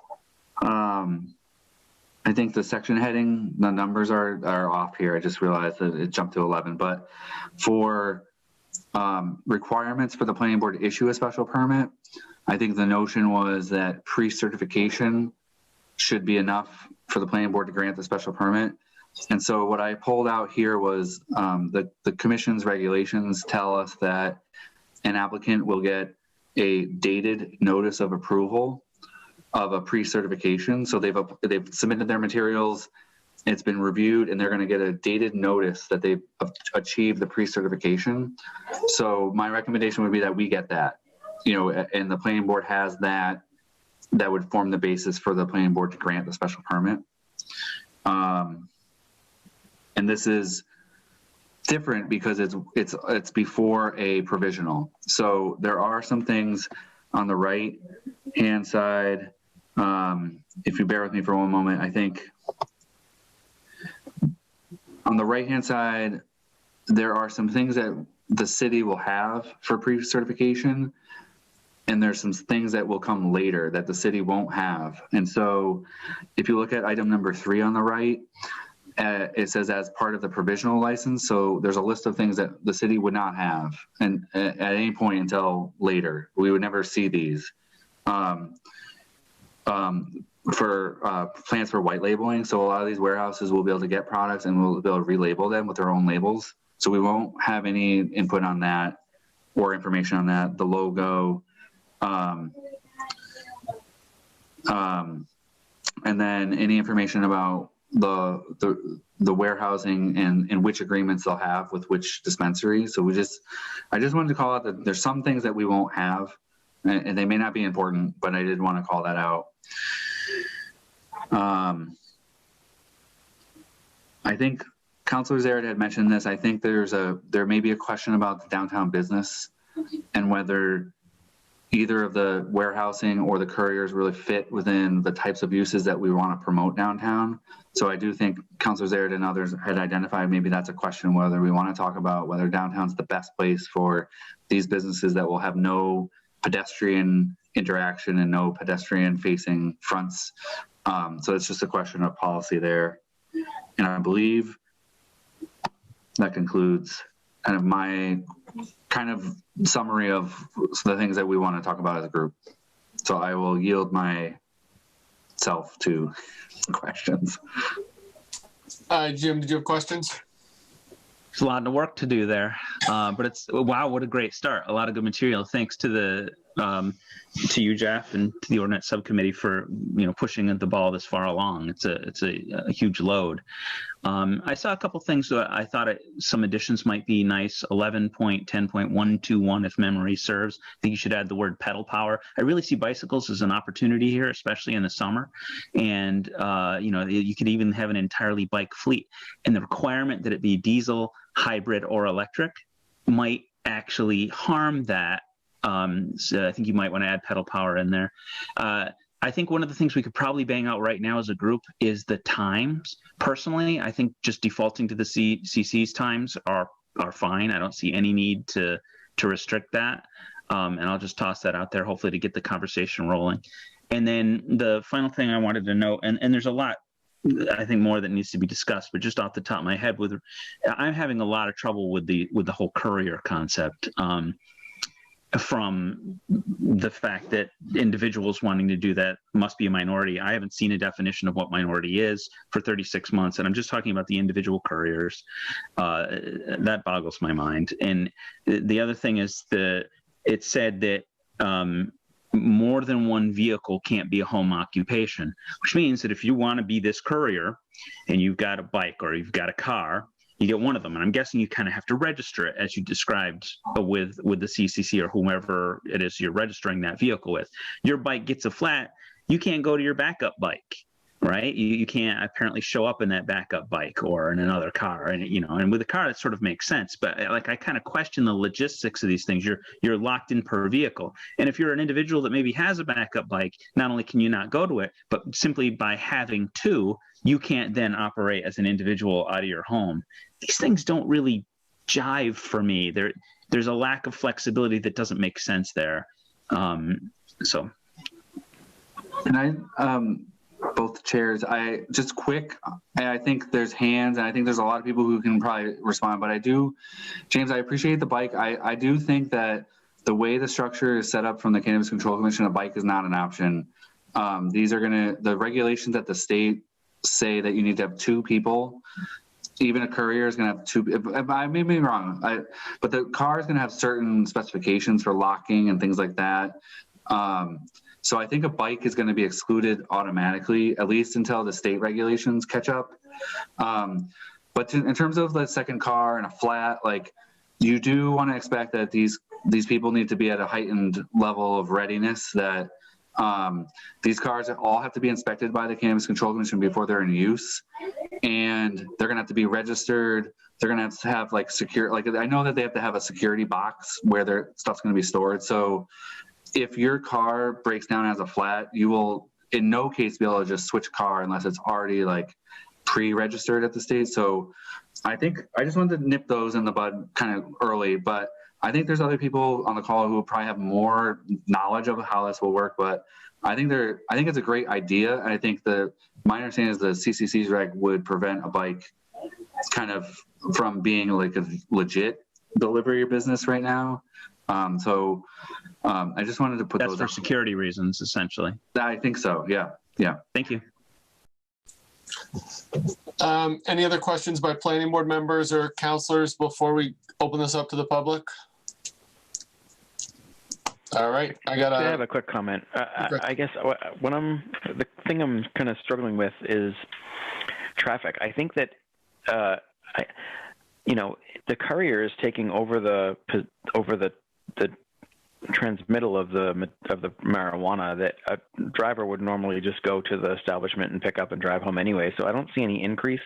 I think the section heading, the numbers are off here. I just realized that it jumped to 11. But for requirements for the planning board to issue a special permit, I think the notion was that pre-certification should be enough for the planning board to grant the special permit. And so what I pulled out here was the commission's regulations tell us that an applicant will get a dated notice of approval of a pre-certification. So they've submitted their materials, it's been reviewed, and they're going to get a dated notice that they've achieved the pre-certification. So my recommendation would be that we get that, and the planning board has that would form the basis for the planning board to grant the special permit. And this is different because it's before a provisional. So there are some things on the right hand side. If you bear with me for one moment, I think on the right hand side, there are some things that the city will have for pre-certification, and there's some things that will come later that the city won't have. And so if you look at item number 3 on the right, it says as part of the provisional license. So there's a list of things that the city would not have, and at any point until later. We would never see these. For plans for white labeling. So a lot of these warehouses will be able to get products and we'll be able to relabel them with their own labels. So we won't have any input on that or information on that. The logo, and then any information about the warehousing and which agreements they'll have with which dispensaries. So I just wanted to call out that there's some things that we won't have, and they may not be important, but I did want to call that out. I think Councilor Zared had mentioned this. I think there may be a question about the downtown business and whether either of the warehousing or the couriers really fit within the types of uses that we want to promote downtown. So I do think Councilor Zared and others had identified maybe that's a question whether we want to talk about whether downtown's the best place for these businesses that will have no pedestrian interaction and no pedestrian facing fronts. So it's just a question of policy there. And I believe that concludes kind of my summary of the things that we want to talk about as a group. So I will yield myself to questions. Jim, did you have questions? There's a lot of work to do there, but wow, what a great start! A lot of good material. Thanks to to you, Jeff, and to the ordinance subcommittee for pushing the ball this far along. It's a huge load. I saw a couple things that I thought some additions might be nice. 11.10.121, if memory serves. I think you should add the word pedal power. I really see bicycles as an opportunity here, especially in the summer. And you could even have an entirely bike fleet. And the requirement that it be diesel, hybrid, or electric might actually harm that. So I think you might want to add pedal power in there. I think one of the things we could probably bang out right now as a group is the times. Personally, I think just defaulting to the CC's times are fine. I don't see any need to restrict that. And I'll just toss that out there, hopefully to get the conversation rolling. And then the final thing I wanted to note, and there's a lot, I think, more that needs to be discussed, but just off the top of my head, I'm having a lot of trouble with the whole courier concept. From the fact that individuals wanting to do that must be a minority. I haven't seen a definition of what minority is for 36 months, and I'm just talking about the individual couriers. That boggles my mind. And the other thing is it said that more more than one vehicle can't be a home occupation, which means that if you want to be this courier and you've got a bike or you've got a car, you get one of them. And I'm guessing you kind of have to register it as you described with the CCC or whomever it is you're registering that vehicle with. Your bike gets a flat, you can't go to your backup bike, right? You can't apparently show up in that backup bike or in another car. And, and with a car, that sort of makes sense. But like, I kind of question the logistics of these things. You're locked in per vehicle. And if you're an individual that maybe has a backup bike, not only can you not go to it, but simply by having two, you can't then operate as an individual out of your home. These things don't really jive for me. There's a lack of flexibility that doesn't make sense there. And both chairs, I think there's hands, and I think there's a lot of people who can probably respond, but James, I appreciate the bike. I do think that the way the structure is set up from the Cannabis Control Commission, a bike is not an option. The regulations at the state say that you need to have two people. Even a courier is going to have two. I may be wrong, but the car is going to have certain specifications for locking and things like that. So I think a bike is going to be excluded automatically, at least until the state regulations catch up. But in terms of the second car and a flat, like, you do want to expect that these people need to be at a heightened level of readiness, that these cars all have to be inspected by the Cannabis Control Commission before they're in use, and they're going to have to be registered. They're going to have like secure, like, I know that they have to have a security box where their stuff's going to be stored. So if your car breaks down as a flat, you will in no case be able to just switch car unless it's already like pre-registered at the state. So I think I just wanted to nip those in the bud kind of early, but I think there's other people on the call who probably have more knowledge of how this will work, but I think it's a great idea. And I think my understanding is the CCC's reg would prevent a bike kind of from being like a legit delivery business right now. I just wanted to put that's those for up. Security reasons, essentially. I think so. Yeah. Thank you. Any other questions by planning board members or counselors before we open this up to the public? All right, I have a quick comment. I guess the thing I'm kind of struggling with is traffic. I think that the courier is taking over the transmittal of the marijuana that a driver would normally just go to the establishment and pick up and drive home anyway. So I don't see any increase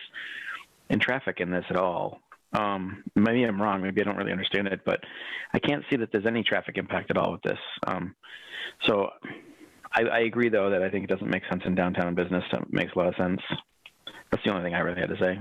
in traffic in this at all. Maybe I'm wrong. Maybe I don't really understand it, but I can't see that there's any traffic impact at all with this. So I agree, though, that I think it doesn't make sense in downtown business. It makes a lot of sense. That's the only thing I really had to say.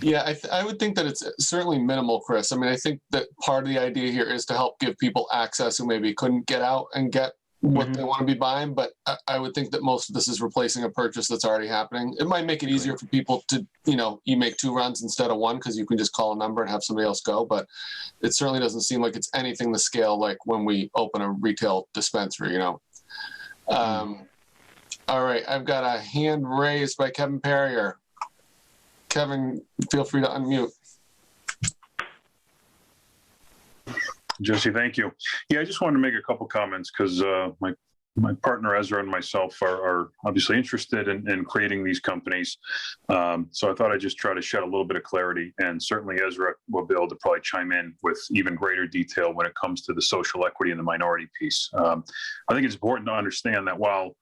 Yeah, I would think that it's certainly minimal, Chris. I mean, I think that part of the idea here is to help give people access who maybe couldn't get out and get what they want to be buying. But I would think that most of this is replacing a purchase that's already happening. It might make it easier for people to, you make two runs instead of one because you can just call a number and have somebody else go. But it certainly doesn't seem like it's anything to scale like when we open a retail dispensary, All right, I've got a hand raised by Kevin Perrier. Kevin, feel free to unmute. Jesse, thank you. Yeah, I just wanted to make a couple comments because my partner Ezra and myself are obviously interested in creating these companies. So I thought I'd just try to shed a little bit of clarity, and certainly Ezra will be able to probably chime in with even greater detail when it comes to the social equity and the minority piece. I think it's important to understand that while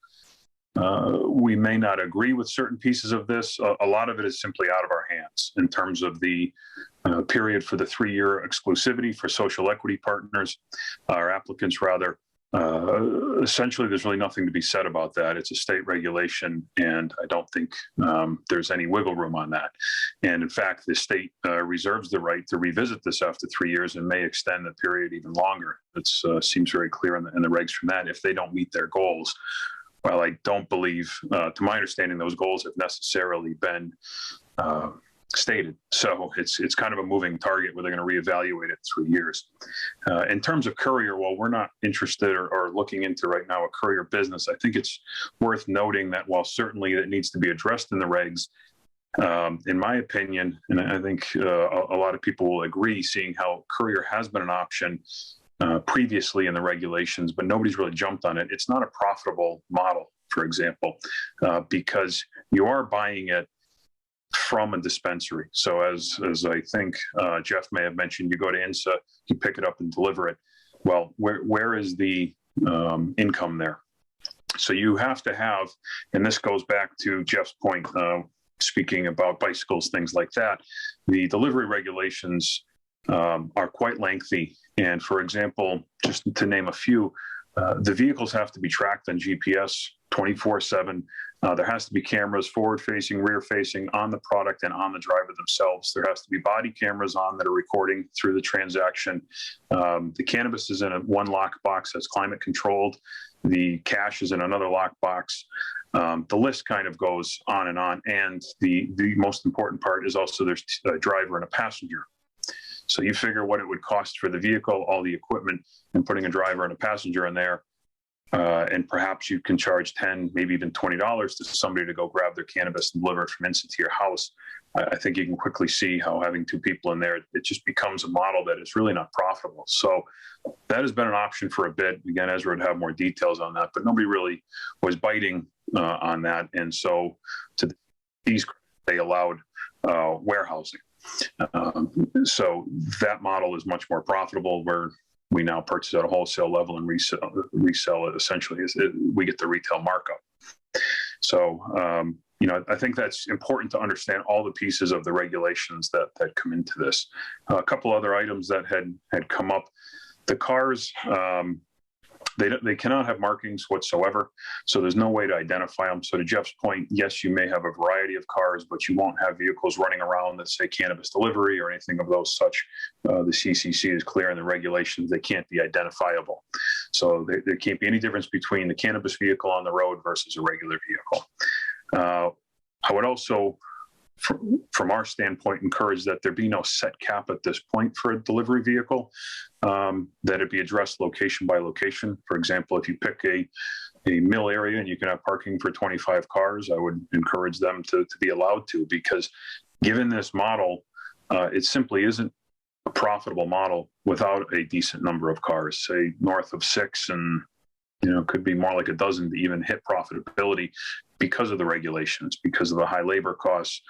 we may not agree with certain pieces of this, a lot of it is simply out of our hands in terms of the period for the 3-year exclusivity for social equity partners, or applicants rather. Essentially, there's really nothing to be said about that. It's a state regulation, and I don't think there's any wiggle room on that. And in fact, the state reserves the right to revisit this after 3 years and may extend the period even longer. It seems very clear in the regs from that if they don't meet their goals. Well, I don't believe, to my understanding, those goals have necessarily been stated. So it's kind of a moving target where they're going to reevaluate it in 3 years. In terms of courier, while we're not interested or looking into right now a courier business, I think it's worth noting that while certainly it needs to be addressed in the regs, in my opinion, and I think a lot of people will agree, seeing how courier has been an option previously in the regulations, but nobody's really jumped on it. It's not a profitable model, for example, because you are buying it from a dispensary. So as I think Jeff may have mentioned, you go to INSA, you pick it up and deliver it. Well, where is the income there? So you have to have, and this goes back to Jeff's point, speaking about bicycles, things like that. The delivery regulations are quite lengthy. And for example, just to name a few, the vehicles have to be tracked on GPS 24/7. There has to be cameras forward-facing, rear-facing on the product and on the driver themselves. There has to be body cameras on that are recording through the transaction. The cannabis is in one lockbox that's climate controlled. The cash is in another lockbox. The list kind of goes on. And the most important part is also there's a driver and a passenger. So you figure what it would cost for the vehicle, all the equipment, and putting a driver and a passenger in there. And perhaps you can charge $10, maybe even $20 to somebody to go grab their cannabis and deliver it from INSA to your house. I think you can quickly see how having two people in there, it just becomes a model that is really not profitable. So that has been an option for a bit. Again, Ezra would have more details on that, but nobody really was biting on that. And so to these, they allowed warehousing. So that model is much more profitable, where we now purchase at a wholesale level and resell it essentially. We get the retail markup. So, I think that's important to understand all the pieces of the regulations that come into this. A couple other items that had come up. The cars, they cannot have markings whatsoever, so there's no way to identify them. So to Jeff's point, yes, you may have a variety of cars, but you won't have vehicles running around that say cannabis delivery or anything of those such. The CCC is clear in the regulations; they can't be identifiable. So there can't be any difference between the cannabis vehicle on the road versus a regular vehicle. I would also, from our standpoint, encourage that there be no set cap at this point for a delivery vehicle, that it be addressed location by location. For example, if you pick a mill area and you can have parking for 25 cars, I would encourage them to be allowed to, because given this model, it simply isn't a profitable model without a decent number of cars, say north of 6, and could be more like a dozen to even hit profitability, because of the regulations, because of the high labor costs,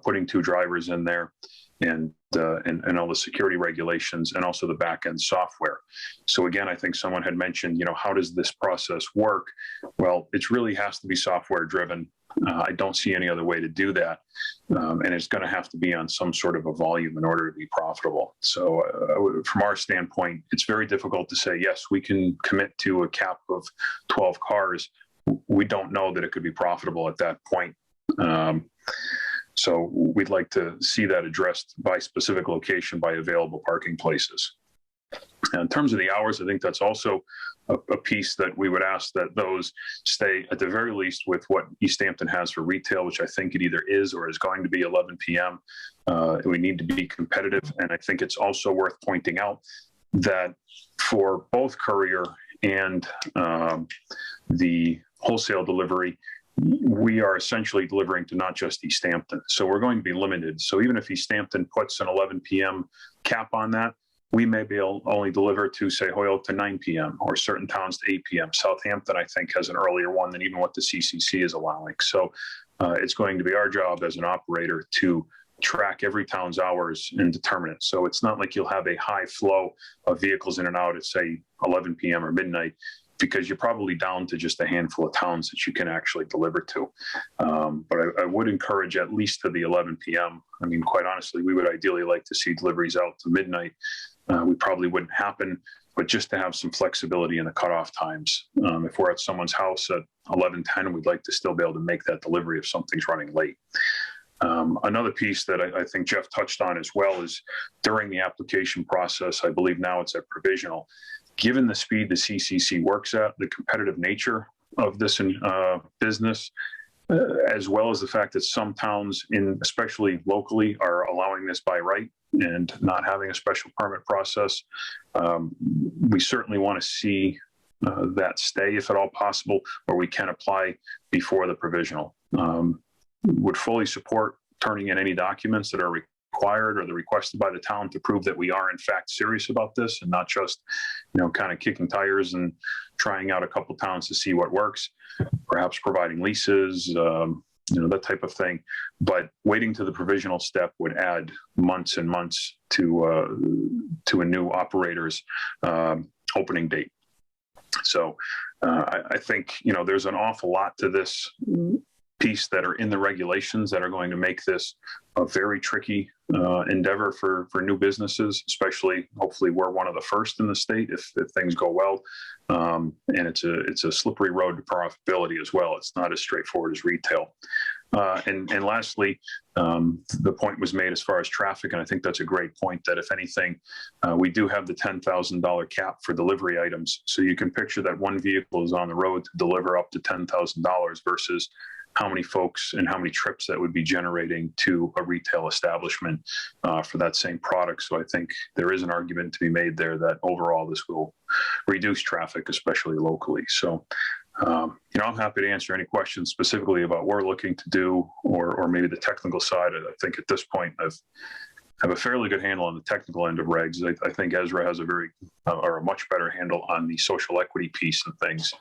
putting two drivers in there, and all the security regulations, and also the back end software. So again, I think someone had mentioned, how does this process work? Well, it really has to be software driven. I don't see any other way to do that, and it's going to have to be on some sort of a volume in order to be profitable. So from our standpoint, it's very difficult to say, yes, we can commit to a cap of 12 cars. We don't know that it could be profitable at that point. So we'd like to see that addressed by specific location, by available parking places. And in terms of the hours, I think that's also a piece that we would ask that those stay at the very least with what Easthampton has for retail, which I think it either is or is going to be 11 p.m. We need to be competitive. And I think it's also worth pointing out that for both courier and the wholesale delivery, we are essentially delivering to not just Easthampton. So we're going to be limited. So even if Easthampton puts an 11 p.m. cap on that, we may be able to only deliver to, say, Hoyle to 9 p.m. or certain towns to 8 p.m. Southampton, I think, has an earlier one than even what the CCC is allowing. So it's going to be our job as an operator to track every town's hours and determine it. So it's not like you'll have a high flow of vehicles in and out at, say, 11 p.m. or midnight, because you're probably down to just a handful of towns that you can actually deliver to. But I would encourage at least to the 11 p.m. I mean, quite honestly, we would ideally like to see deliveries out to midnight. We probably wouldn't happen, but just to have some flexibility in the cutoff times. If we're at someone's house at 11:10, we'd like to still be able to make that delivery if something's running late. Another piece that I think Jeff touched on as well is during the application process, I believe now it's at provisional. Given the speed the CCC works at, the competitive nature of this business, as well as the fact that some towns, especially locally, are allowing this by right and not having a special permit process, we certainly want to see that stay, if at all possible, where we can apply before the provisional. Would fully support turning in any documents that are required or the requested by the town to prove that we are in fact serious about this and not just, kind of kicking tires and trying out a couple towns to see what works, perhaps providing leases, that type of thing. But waiting to the provisional step would add months and months to a new operator's opening date. So I think, there's an awful lot to this piece that are in the regulations that are going to make this a very tricky endeavor for new businesses, especially hopefully we're one of the first in the state if things go well. And it's a slippery road to profitability as well. It's not as straightforward as retail. And lastly, the point was made as far as traffic, and I think that's a great point, that if anything, we do have the $10,000 cap for delivery items. So you can picture that one vehicle is on the road to deliver up to $10,000 versus how many folks and how many trips that would be generating to a retail establishment for that same product. So I think there is an argument to be made there that overall this will reduce traffic, especially locally. So, I'm happy to answer any questions specifically about what we're looking to do or maybe the technical side. I think at this point I have a fairly good handle on the technical end of regs. I think Ezra has a much better handle on the social equity piece and things.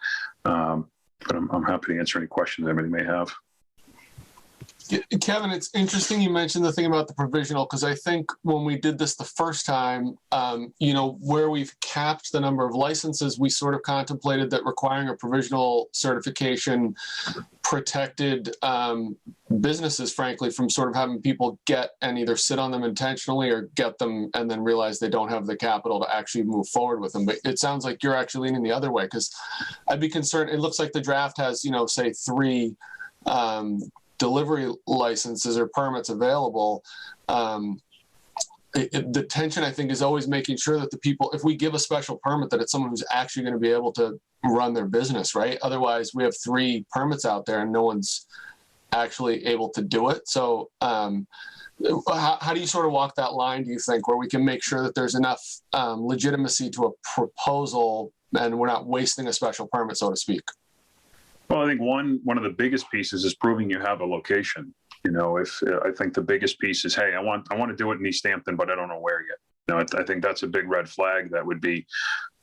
But I'm happy to answer any questions anybody may have. Kevin, it's interesting you mentioned the thing about the provisional, because I think when we did this the first time, where we've capped the number of licenses, we sort of contemplated that requiring a provisional certification protected businesses, frankly, from sort of having people get and either sit on them intentionally or get them and then realize they don't have the capital to actually move forward with them. But it sounds like you're actually leaning the other way, because I'd be concerned. It looks like the draft has, say 3 delivery licenses or permits available. The tension, I think, is always making sure that the people, if we give a special permit, that it's someone who's actually going to be able to run their business, right? Otherwise, we have 3 permits out there and no one's actually able to do it. So how do you sort of walk that line, do you think, where we can make sure that there's enough legitimacy to a proposal and we're not wasting a special permit, so to speak? Well, I think one of the biggest pieces is proving you have a location. If I think the biggest piece is, hey, I want to do it in Easthampton, but I don't know where yet. I think that's a big red flag. That would be,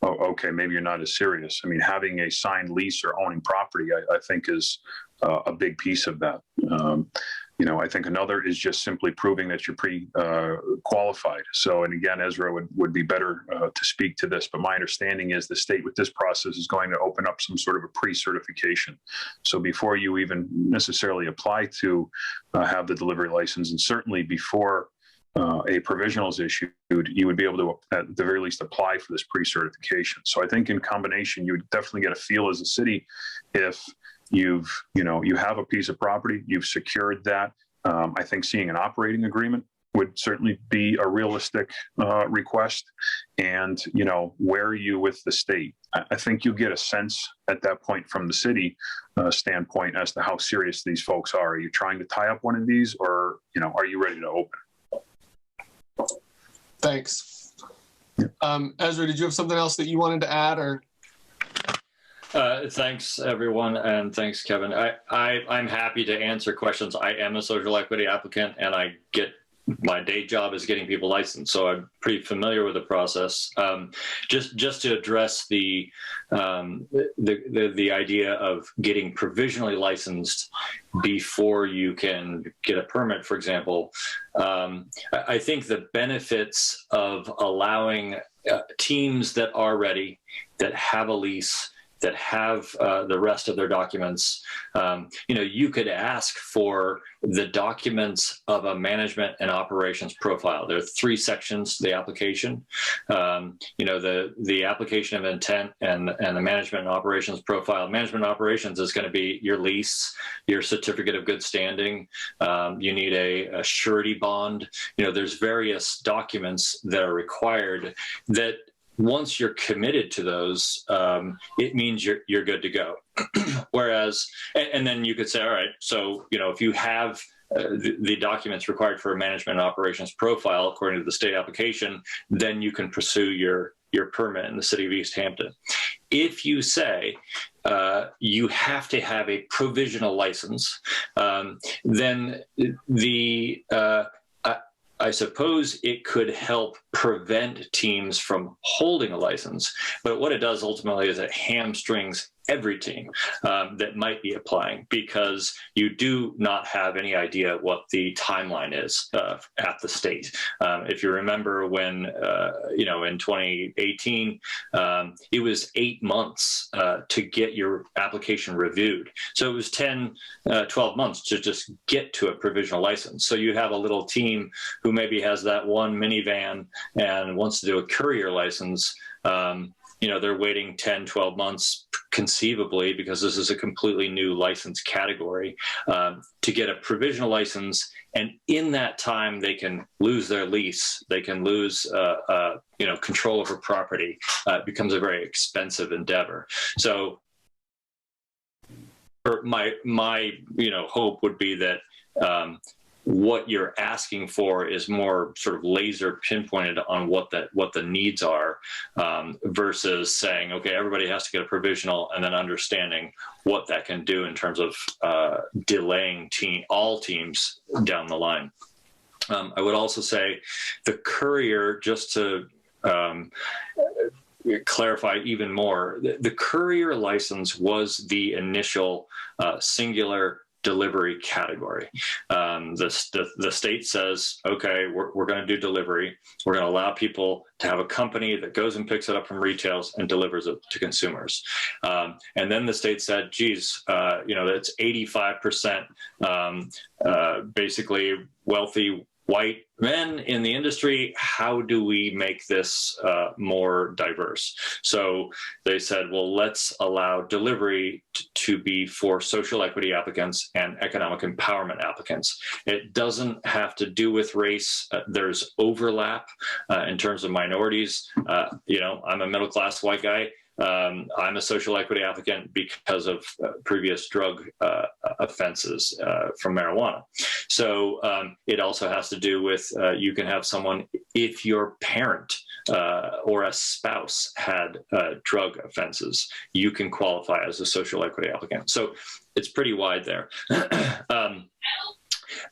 oh, okay, maybe you're not as serious. I mean, having a signed lease or owning property, I think is a big piece of that. I think another is just simply proving that you're pre-qualified. So, and again, Ezra would be better to speak to this, but my understanding is the state with this process is going to open up some sort of a pre-certification. So before you even necessarily apply to have the delivery license, and certainly before a provisional is issued, you would be able to, at the very least, apply for this pre-certification. So I think in combination, you would definitely get a feel as a city if you have a piece of property, you've secured that. I think seeing an operating agreement would certainly be a realistic request. And, where are you with the state? I think you get a sense at that point from the city standpoint as to how serious these folks are. Are you trying to tie up one of these, or, are you ready to open? Thanks. Ezra, did you have something else that you wanted to add, or? Thanks, everyone, and thanks, Kevin. I'm happy to answer questions. I am a social equity applicant, and my day job is getting people licensed, so I'm pretty familiar with the process. Just to address the idea of getting provisionally licensed before you can get a permit, for example, I think the benefits of allowing teams that are ready, that have a lease, that have the rest of their documents, you could ask for the documents of a management and operations profile. There are 3 sections to the application. The application of intent and the management and operations profile. Management and operations is going to be your lease, your certificate of good standing. You need a surety bond. There's various documents that are required that, once you're committed to those, it means you're good to go. Whereas, and then you could say, all right, so, if you have the documents required for a management and operations profile, according to the state application, then you can pursue your permit in the city of Easthampton. If you say you have to have a provisional license, then I suppose it could help prevent teams from holding a license, but what it does ultimately is it hamstrings every team that might be applying, because you do not have any idea what the timeline is at the state. If you remember when, in 2018, it was 8 months to get your application reviewed. So it was 10, 12 months to just get to a provisional license. So you have a little team who maybe has that one minivan and wants to do a courier license. They're waiting 10, 12 months conceivably, because this is a completely new license category, to get a provisional license. And in that time, they can lose their lease. They can lose, control over property. It becomes a very expensive endeavor. So my hope would be that what you're asking for is more sort of laser pinpointed on what the needs are, versus saying, okay, everybody has to get a provisional, and then understanding what that can do in terms of delaying all teams down the line. I would also say the courier, just to clarify even more, the courier license was the initial singular delivery category. The state says, okay, we're going to do delivery. We're going to allow people to have a company that goes and picks it up from retails and delivers it to consumers. And then the state said, geez, that's 85% basically wealthy white men in the industry. How do we make this more diverse? So they said, well, let's allow delivery to be for social equity applicants and economic empowerment applicants. It doesn't have to do with race. There's overlap in terms of minorities. I'm a middle-class white guy. I'm a social equity applicant because of previous drug offenses from marijuana. So it also has to do with you can have someone, if your parent or a spouse had drug offenses, you can qualify as a social equity applicant. So it's pretty wide there.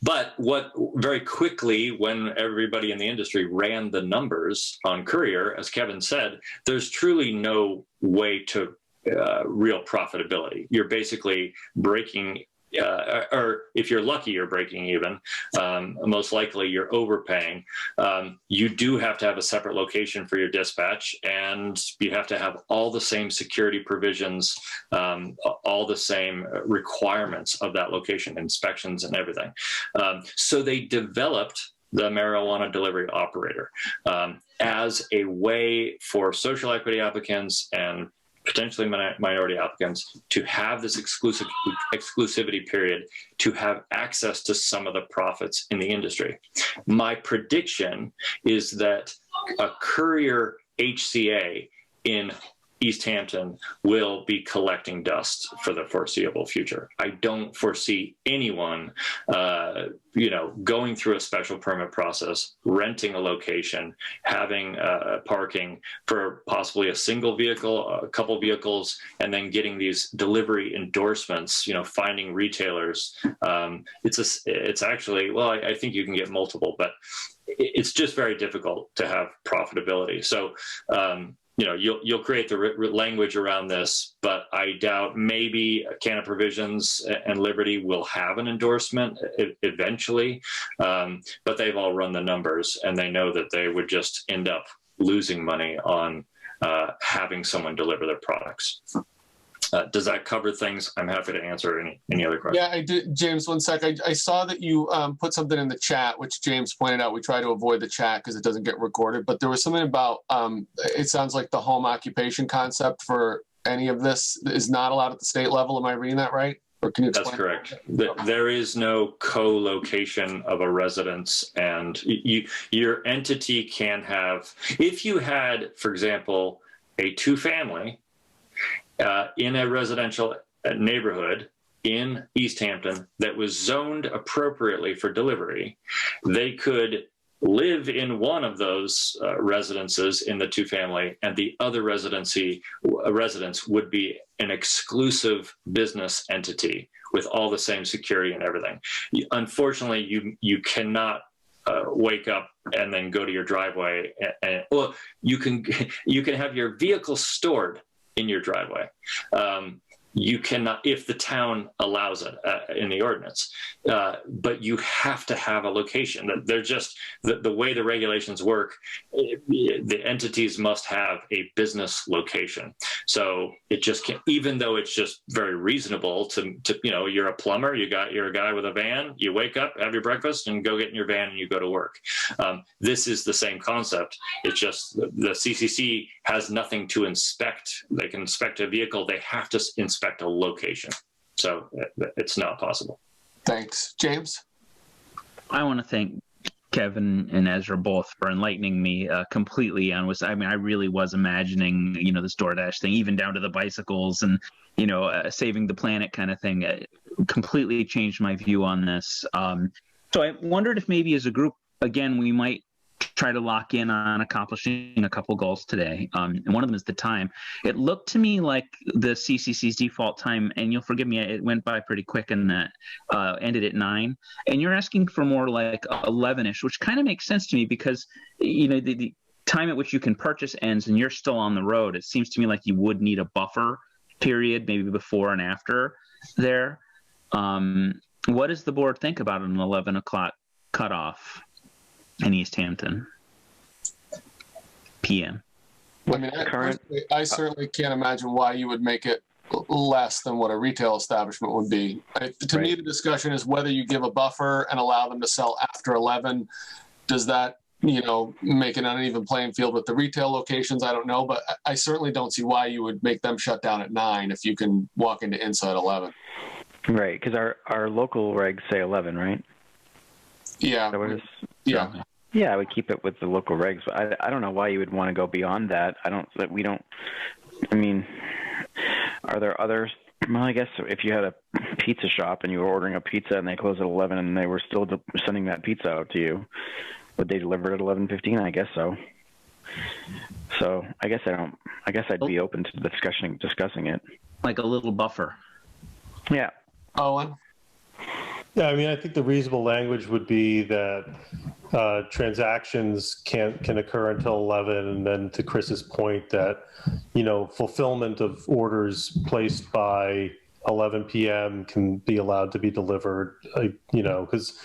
But what very quickly, when everybody in the industry ran the numbers on courier, as Kevin said, there's truly no way to real profitability. You're basically breaking, or if you're lucky, you're breaking even. Most likely you're overpaying. You do have to have a separate location for your dispatch, and you have to have all the same security provisions, all the same requirements of that location, inspections and everything. So they developed the marijuana delivery operator as a way for social equity applicants and potentially minority applicants to have this exclusivity period, to have access to some of the profits in the industry. My prediction is that a courier HCA in Easthampton will be collecting dust for the foreseeable future. I don't foresee anyone, going through a special permit process, renting a location, having parking for possibly a single vehicle, a couple vehicles, and then getting these delivery endorsements, finding retailers. It's actually, well, I think you can get multiple, but it's just very difficult to have profitability. So, you'll create the language around this, but I doubt maybe Canada Provisions and Liberty will have an endorsement eventually, but they've all run the numbers and they know that they would just end up losing money on having someone deliver their products. Does that cover things? I'm happy to answer any other questions. Yeah, I did. James, one sec. I saw that you put something in the chat, which James pointed out. We try to avoid the chat because it doesn't get recorded. But there was something about, it sounds like the home occupation concept for any of this is not allowed at the state level. Am I reading that right? Or can you explain? That's correct. There is no co-location of a residence, and your entity can have, if you had, for example, a two-family, in a residential neighborhood in Easthampton that was zoned appropriately for delivery, they could live in one of those residences in the two-family, and the other residence would be an exclusive business entity with all the same security and everything. Unfortunately, you cannot wake up and then go to your driveway. Well, you can have your vehicle stored in your driveway. You cannot, if the town allows it in the ordinance, but you have to have a location. They're just the way the regulations work. The entities must have a business location. So it just can't, even though it's just very reasonable to you're a plumber, you're a guy with a van, you wake up, have your breakfast, and go get in your van and you go to work. This is the same concept. It's just the CCC has nothing to inspect. They can inspect a vehicle. They have to inspect a location. So it's not possible. Thanks. James? I want to thank Kevin and Ezra both for enlightening me completely on I really was imagining, this DoorDash thing, even down to the bicycles and, saving the planet kind of thing. It completely changed my view on this. So I wondered if maybe as a group, again, we might try to lock in on accomplishing a couple goals today. And one of them is the time. It looked to me like the CCC's default time, and you'll forgive me, it went by pretty quick and that ended at 9. And you're asking for more like 11-ish, which kind of makes sense to me because, the time at which you can purchase ends and you're still on the road. It seems to me like you would need a buffer period, maybe before and after there. What does the board think about an 11 o'clock cutoff in Easthampton PM? I mean, I certainly can't imagine why you would make it less than what a retail establishment would be. To me, the discussion is whether you give a buffer and allow them to sell after 11. Does that, make an uneven playing field with the retail locations? I don't know, but I certainly don't see why you would make them shut down at 9 if you can walk into inside 11. Right, because our local regs say 11, right? Yeah. Yeah. Yeah, I would keep it with the local regs. I don't know why you would want to go beyond that. Are there others? Well, I guess if you had a pizza shop and you were ordering a pizza and they closed at 11 and they were still sending that pizza out to you, would they deliver it at 11:15? I guess so. So I guess I'd be open to discussing it. Like a little buffer. Yeah. Owen? Yeah, I think the reasonable language would be that transactions can occur until 11, and then to Chris's point that, fulfillment of orders placed by 11 p.m. can be allowed to be delivered, because,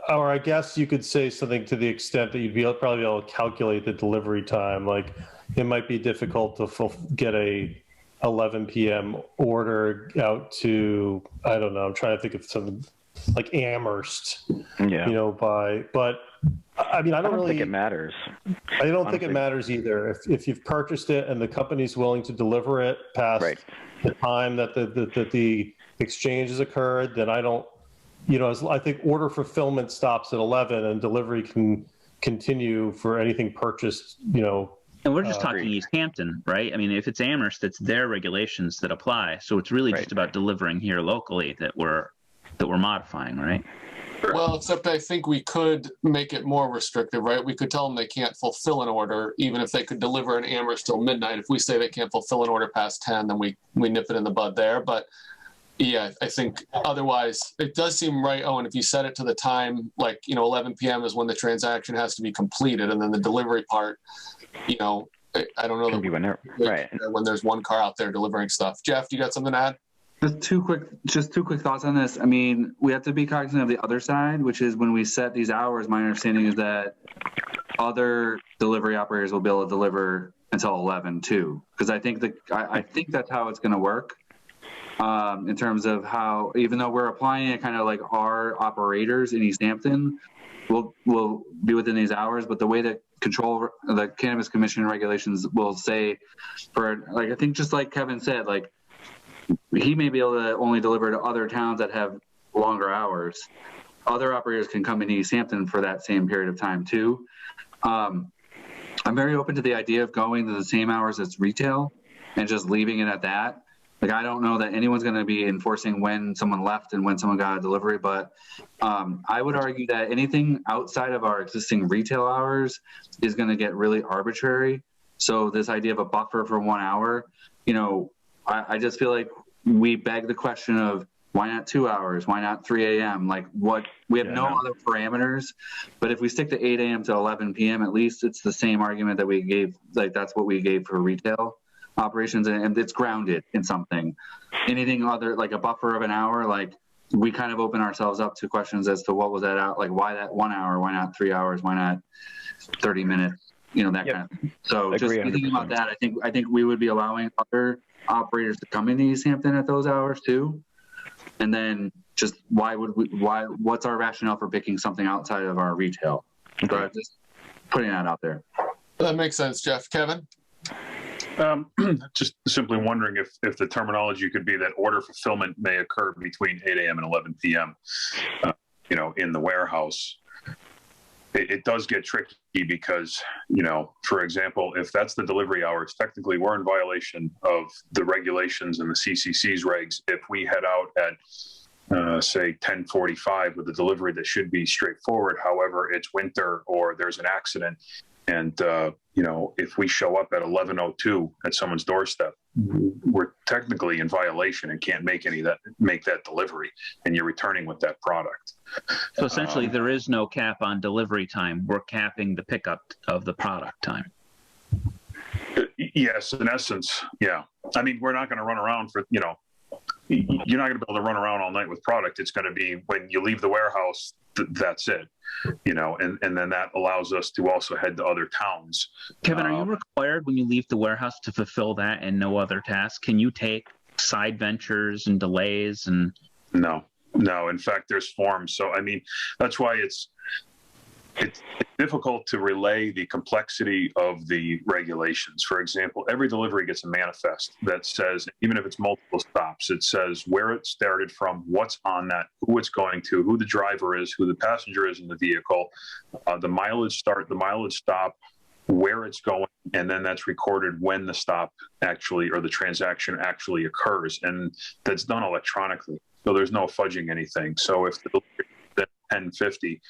or I guess you could say something to the extent that you'd probably be able to calculate the delivery time. Like, it might be difficult to get a 11 p.m. order out to, I don't know, I'm trying to think of something like Amherst, but I don't think it matters. I don't think it matters either. If you've purchased it and the company's willing to deliver it past the time that the exchange has occurred, then I don't, I think order fulfillment stops at 11 and delivery can continue for anything purchased, And we're just talking Easthampton, right? If it's Amherst, it's their regulations that apply. So it's really just about delivering here locally that we're modifying, right? Well, except I think we could make it more restrictive, right? We could tell them they can't fulfill an order, even if they could deliver in Amherst till midnight. If we say they can't fulfill an order past 10, then we nip it in the bud there. But yeah, I think otherwise it does seem right, Owen, if you set it to the time, 11 p.m. is when the transaction has to be completed, and then the delivery part, I don't know. Can be whenever, right? When there's one car out there delivering stuff. Jeff, do you got something to add? Just two quick thoughts on this. We have to be cognizant of the other side, which is when we set these hours, my understanding is that other delivery operators will be able to deliver until 11 too. Because I think that's how it's going to work in terms of how, even though we're applying it kind of like our operators in Easthampton will be within these hours, but the way that the Cannabis Commission regulations will say I think just like Kevin said, he may be able to only deliver to other towns that have longer hours. Other operators can come into Easthampton for that same period of time too. I'm very open to the idea of going to the same hours as retail and just leaving it at that. I don't know that anyone's going to be enforcing when someone left and when someone got a delivery, but I would argue that anything outside of our existing retail hours is going to get really arbitrary. So this idea of a buffer for 1 hour, I just feel like we beg the question of Why not 2 hours? Why not 3 a.m.? Like we have no other parameters, but if we stick to 8 a.m. to 11 p.m., at least it's the same argument that we gave. Like that's what we gave for retail operations, and it's grounded in something. Anything other, like a buffer of an hour, like we kind of open ourselves up to questions as to what was that out, like why that 1 hour, why not 3 hours, why not 30 minutes, that kind of thing. So just thinking about that, I think we would be allowing other operators to come into Easthampton at those hours too. And then just what's our rationale for picking something outside of our retail? So just putting that out there. That makes sense, Jeff. Kevin? Just simply wondering if the terminology could be that order fulfillment may occur between 8 a.m. and 11 p.m., in the warehouse. It does get tricky because, for example, if that's the delivery hours, technically we're in violation of the regulations and the CCC's regs. If we head out at, say, 10:45 with a delivery that should be straightforward, however, it's winter or there's an accident, and, if we show up at 11:02 at someone's doorstep, we're technically in violation and can't make that delivery, and you're returning with that product. So essentially, there is no cap on delivery time. We're capping the pickup of the product time. Yes, in essence, yeah. I mean, we're not going to run around for, you're not going to be able to run around all night with product. It's going to be when you leave the warehouse, that's it, and then that allows us to also head to other towns. Kevin, are you required when you leave the warehouse to fulfill that and no other tasks? Can you take side ventures and delays and? No. In fact, there's forms. So, I mean, that's why it's difficult to relay the complexity of the regulations. For example, every delivery gets a manifest that says, even if it's multiple stops, it says where it started from, what's on that, who it's going to, who the driver is, who the passenger is in the vehicle, the mileage start, the mileage stop, where it's going, and then that's recorded when the stop actually, or the transaction actually occurs. And that's done electronically. So there's no fudging anything. So if the delivery is at 10:50,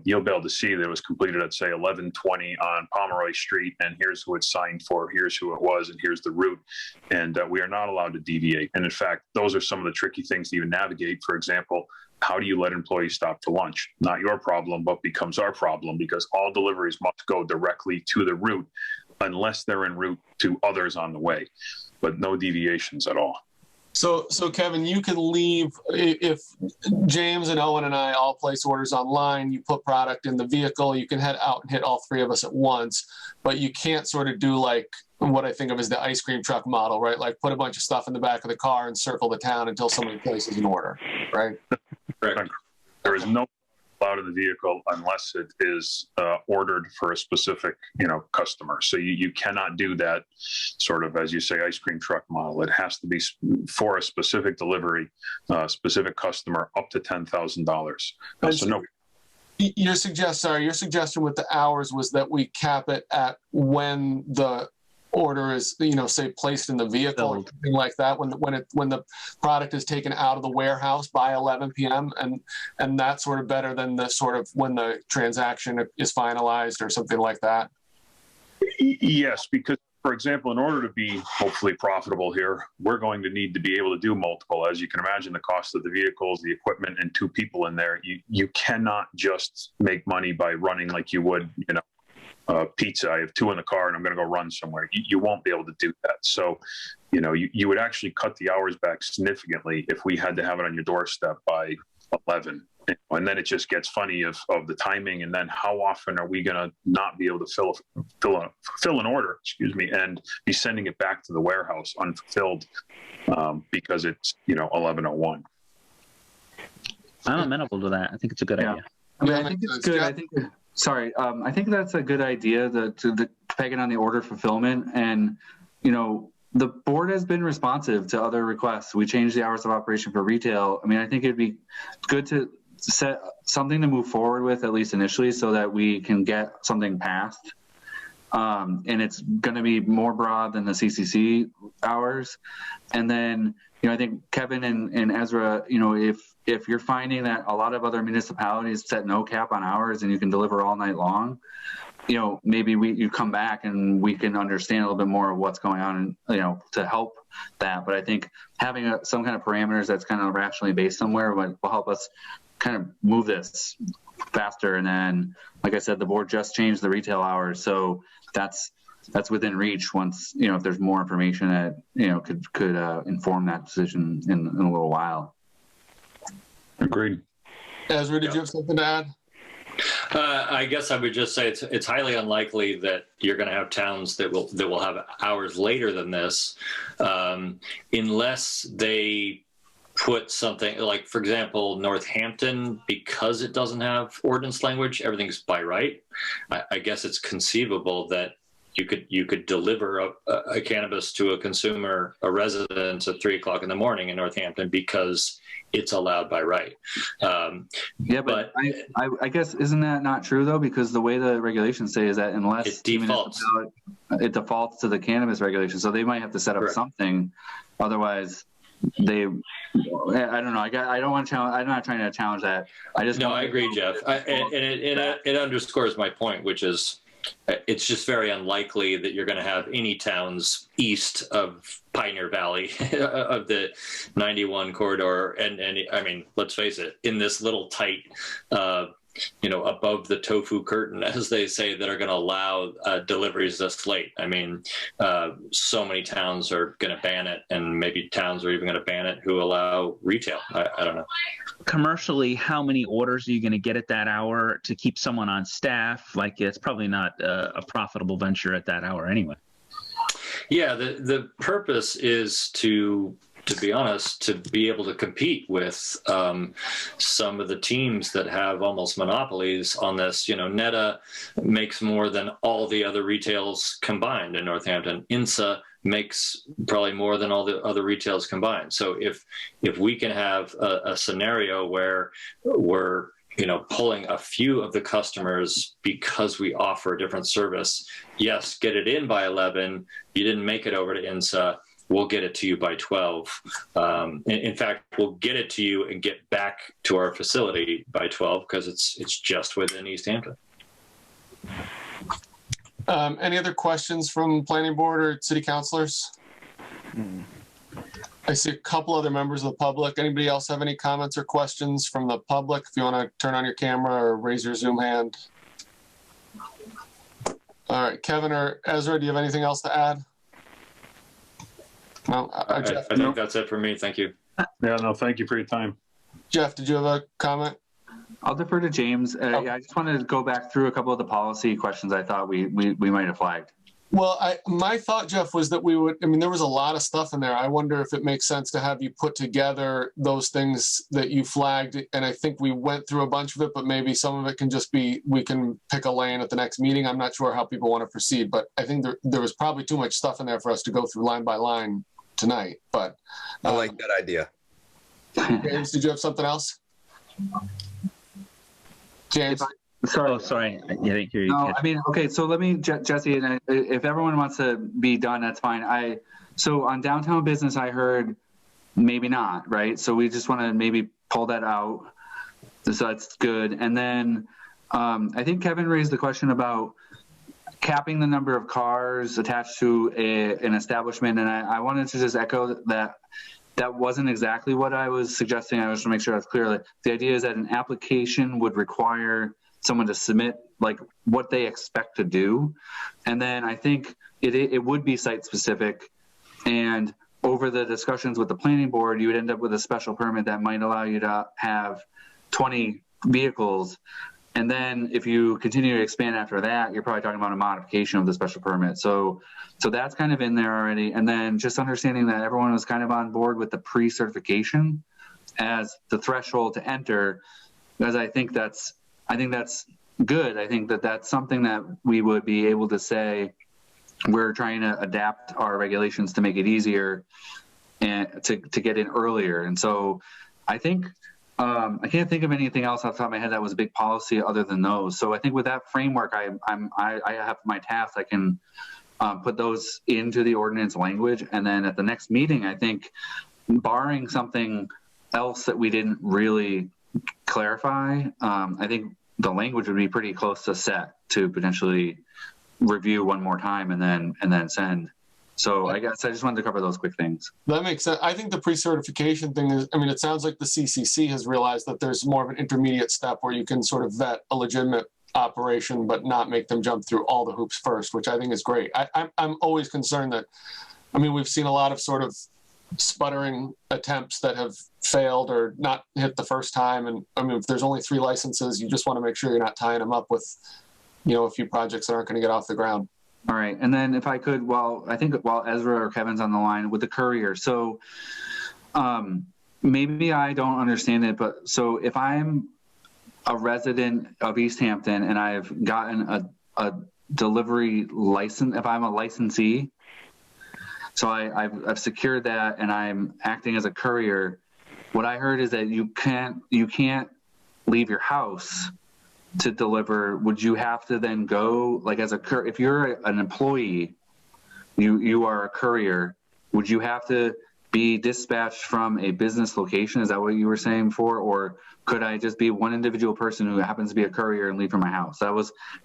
you'll be able to see that it was completed at, say, 11:20 on Pomeroy Street, and here's who it's signed for, here's who it was, and here's the route. And we are not allowed to deviate. And in fact, those are some of the tricky things to even navigate. For example, how do you let employees stop for lunch? Not your problem, but becomes our problem, because all deliveries must go directly to the route unless they're en route to others on the way, but no deviations at all. So Kevin, you can leave if James and Owen and I all place orders online. You put product in the vehicle. You can head out and hit all three of us at once, but you can't sort of do like what I think of as the ice cream truck model, right? Like put a bunch of stuff in the back of the car and circle the town until somebody places an order, right? Right. There is no allowed in the vehicle unless it is ordered for a specific, customer. So you cannot do that sort of, as you say, ice cream truck model. It has to be for a specific delivery, specific customer, up to $10,000. So no. Your suggestion with the hours was that we cap it at when the order is, say placed in the vehicle or something like that, when the product is taken out of the warehouse by 11 p.m. and that's sort of better than the sort of when the transaction is finalized or something like that. Yes, because for example, in order to be hopefully profitable here, we're going to need to be able to do multiple. As you can imagine, the cost of the vehicles, the equipment, and two people in there, you cannot just make money by running like you would, pizza. I have two in the car and I'm going to go run somewhere. You won't be able to do that. So, you would actually cut the hours back significantly if we had to have it on your doorstep by 11. And then it just gets funny of the timing. And then how often are we going to not be able to fill an order, and be sending it back to the warehouse unfulfilled because it's, 11:01. I'm amenable to that. I think it's a good idea. I mean, I think it's good. I think that's a good idea to peg it on the order fulfillment. And, the board has been responsive to other requests. We changed the hours of operation for retail. I mean, I think it'd be good to set something to move forward with, at least initially, so that we can get something passed. And it's going to be more broad than the CCC hours. And then, I think Kevin and Ezra, if you're finding that a lot of other municipalities set no cap on hours and you can deliver all night long, maybe you come back and we can understand a little bit more of what's going on, to help that. But I think having some kind of parameters that's kind of rationally based somewhere will help us kind of move this faster. And then, like I said, the board just changed the retail hours, so that's within reach once, if there's more information that, could inform that decision in a little while. Agreed. Ezra, did you have something to add? I guess I would just say it's highly unlikely that you're going to have towns that will have hours later than this, unless they put something like, for example, Northampton, because it doesn't have ordinance language, everything's by right. I guess it's conceivable that you could deliver a cannabis to a consumer, a resident at 3 o'clock in the morning in Northampton because it's allowed by right. But I guess, isn't that not true though? Because the way the regulations say is that unless it defaults, it defaults to the cannabis regulation. So they might have to set up something. Otherwise, I don't know. I don't want to challenge. I'm not trying to challenge that. I agree, Jeff. It underscores my point, which is, it's just very unlikely that you're going to have any towns east of Pioneer Valley of the 91 corridor. And I mean, let's face it, in this little tight, above the tofu curtain, as they say, that are going to allow deliveries this late. I mean, so many towns are going to ban it, and maybe towns are even going to ban it who allow retail. I don't know. Commercially, how many orders are you going to get at that hour to keep someone on staff? Like, it's probably not a profitable venture at that hour anyway. Yeah, the purpose is to be honest, to be able to compete with some of the teams that have almost monopolies on this. Netta makes more than all the other retails combined in Northampton. INSA makes probably more than all the other retails combined. So if we can have a scenario where we're pulling a few of the customers because we offer a different service, yes, get it in by 11. You didn't make it over to INSA. We'll get it to you by 12. In fact, we'll get it to you and get back to our facility by 12 because it's just within Easthampton. Any other questions from planning board or city councilors? I see a couple other members of the public. Anybody else have any comments or questions from the public? If you want to turn on your camera or raise your Zoom hand. All right, Kevin or Ezra, do you have anything else to add? No, Jeff, I think that's it for me. Thank you. Yeah, no, thank you for your time. Jeff, did you have a comment? I'll defer to James. Yeah, I just wanted to go back through a couple of the policy questions I thought we might have flagged. Well, my thought, Jeff, was that there was a lot of stuff in there. I wonder if it makes sense to have you put together those things that you flagged. And I think we went through a bunch of it, but maybe some of it can just be, we can pick a lane at the next meeting. I'm not sure how people want to proceed, but I think there was probably too much stuff in there for us to go through line by line tonight. But I like that idea. James, did you have something else? James? Sorry. Oh, sorry. I didn't hear you. No, I mean, okay, so let me, Jesse, and if everyone wants to be done, that's fine. So on downtown business, I heard maybe not, right? So we just want to maybe pull that out. So that's good. And then I think Kevin raised the question about capping the number of cars attached to an establishment. And I wanted to just echo that wasn't exactly what I was suggesting. I just want to make sure that's clear. The idea is that an application would require someone to submit like what they expect to do. And then I think it would be site specific, and over the discussions with the planning board, you would end up with a special permit that might allow you to have 20 vehicles. And then if you continue to expand after that, you're probably talking about a modification of the special permit. So that's kind of in there already. And then just understanding that everyone was kind of on board with the pre-certification as the threshold to enter, because I think that's good. I think that's something that we would be able to say we're trying to adapt our regulations to make it easier and to get in earlier. And so I think I can't think of anything else off the top of my head that was a big policy other than those. So I think with that framework, I have my task. I can put those into the ordinance language, and then at the next meeting, I think, barring something else that we didn't really clarify, I think the language would be pretty close to set to potentially review one more time and then send. So I guess I just wanted to cover those quick things. That makes sense. I think the pre-certification thing is, I mean, it sounds like the CCC has realized that there's more of an intermediate step where you can sort of vet a legitimate operation, but not make them jump through all the hoops first, which I think is great. I'm always concerned that, I mean, we've seen a lot of sort of sputtering attempts that have failed or not hit the first time. And I mean, if there's only 3 licenses, you just want to make sure you're not tying them up with, you know, a few projects that aren't going to get off the ground. All right. And then if I could, while Ezra or Kevin's on the line with the courier. So maybe I don't understand it, but so if I'm a resident of Easthampton and I've gotten a delivery license, if I'm a licensee, so I've secured that and I'm acting as a courier, what I heard is that you can't leave your house to deliver. Would you have to then go, like, as if you're an employee, you are a courier, would you have to be dispatched from a business location? Is that what you were saying before? Or could I just be one individual person who happens to be a courier and leave from my house?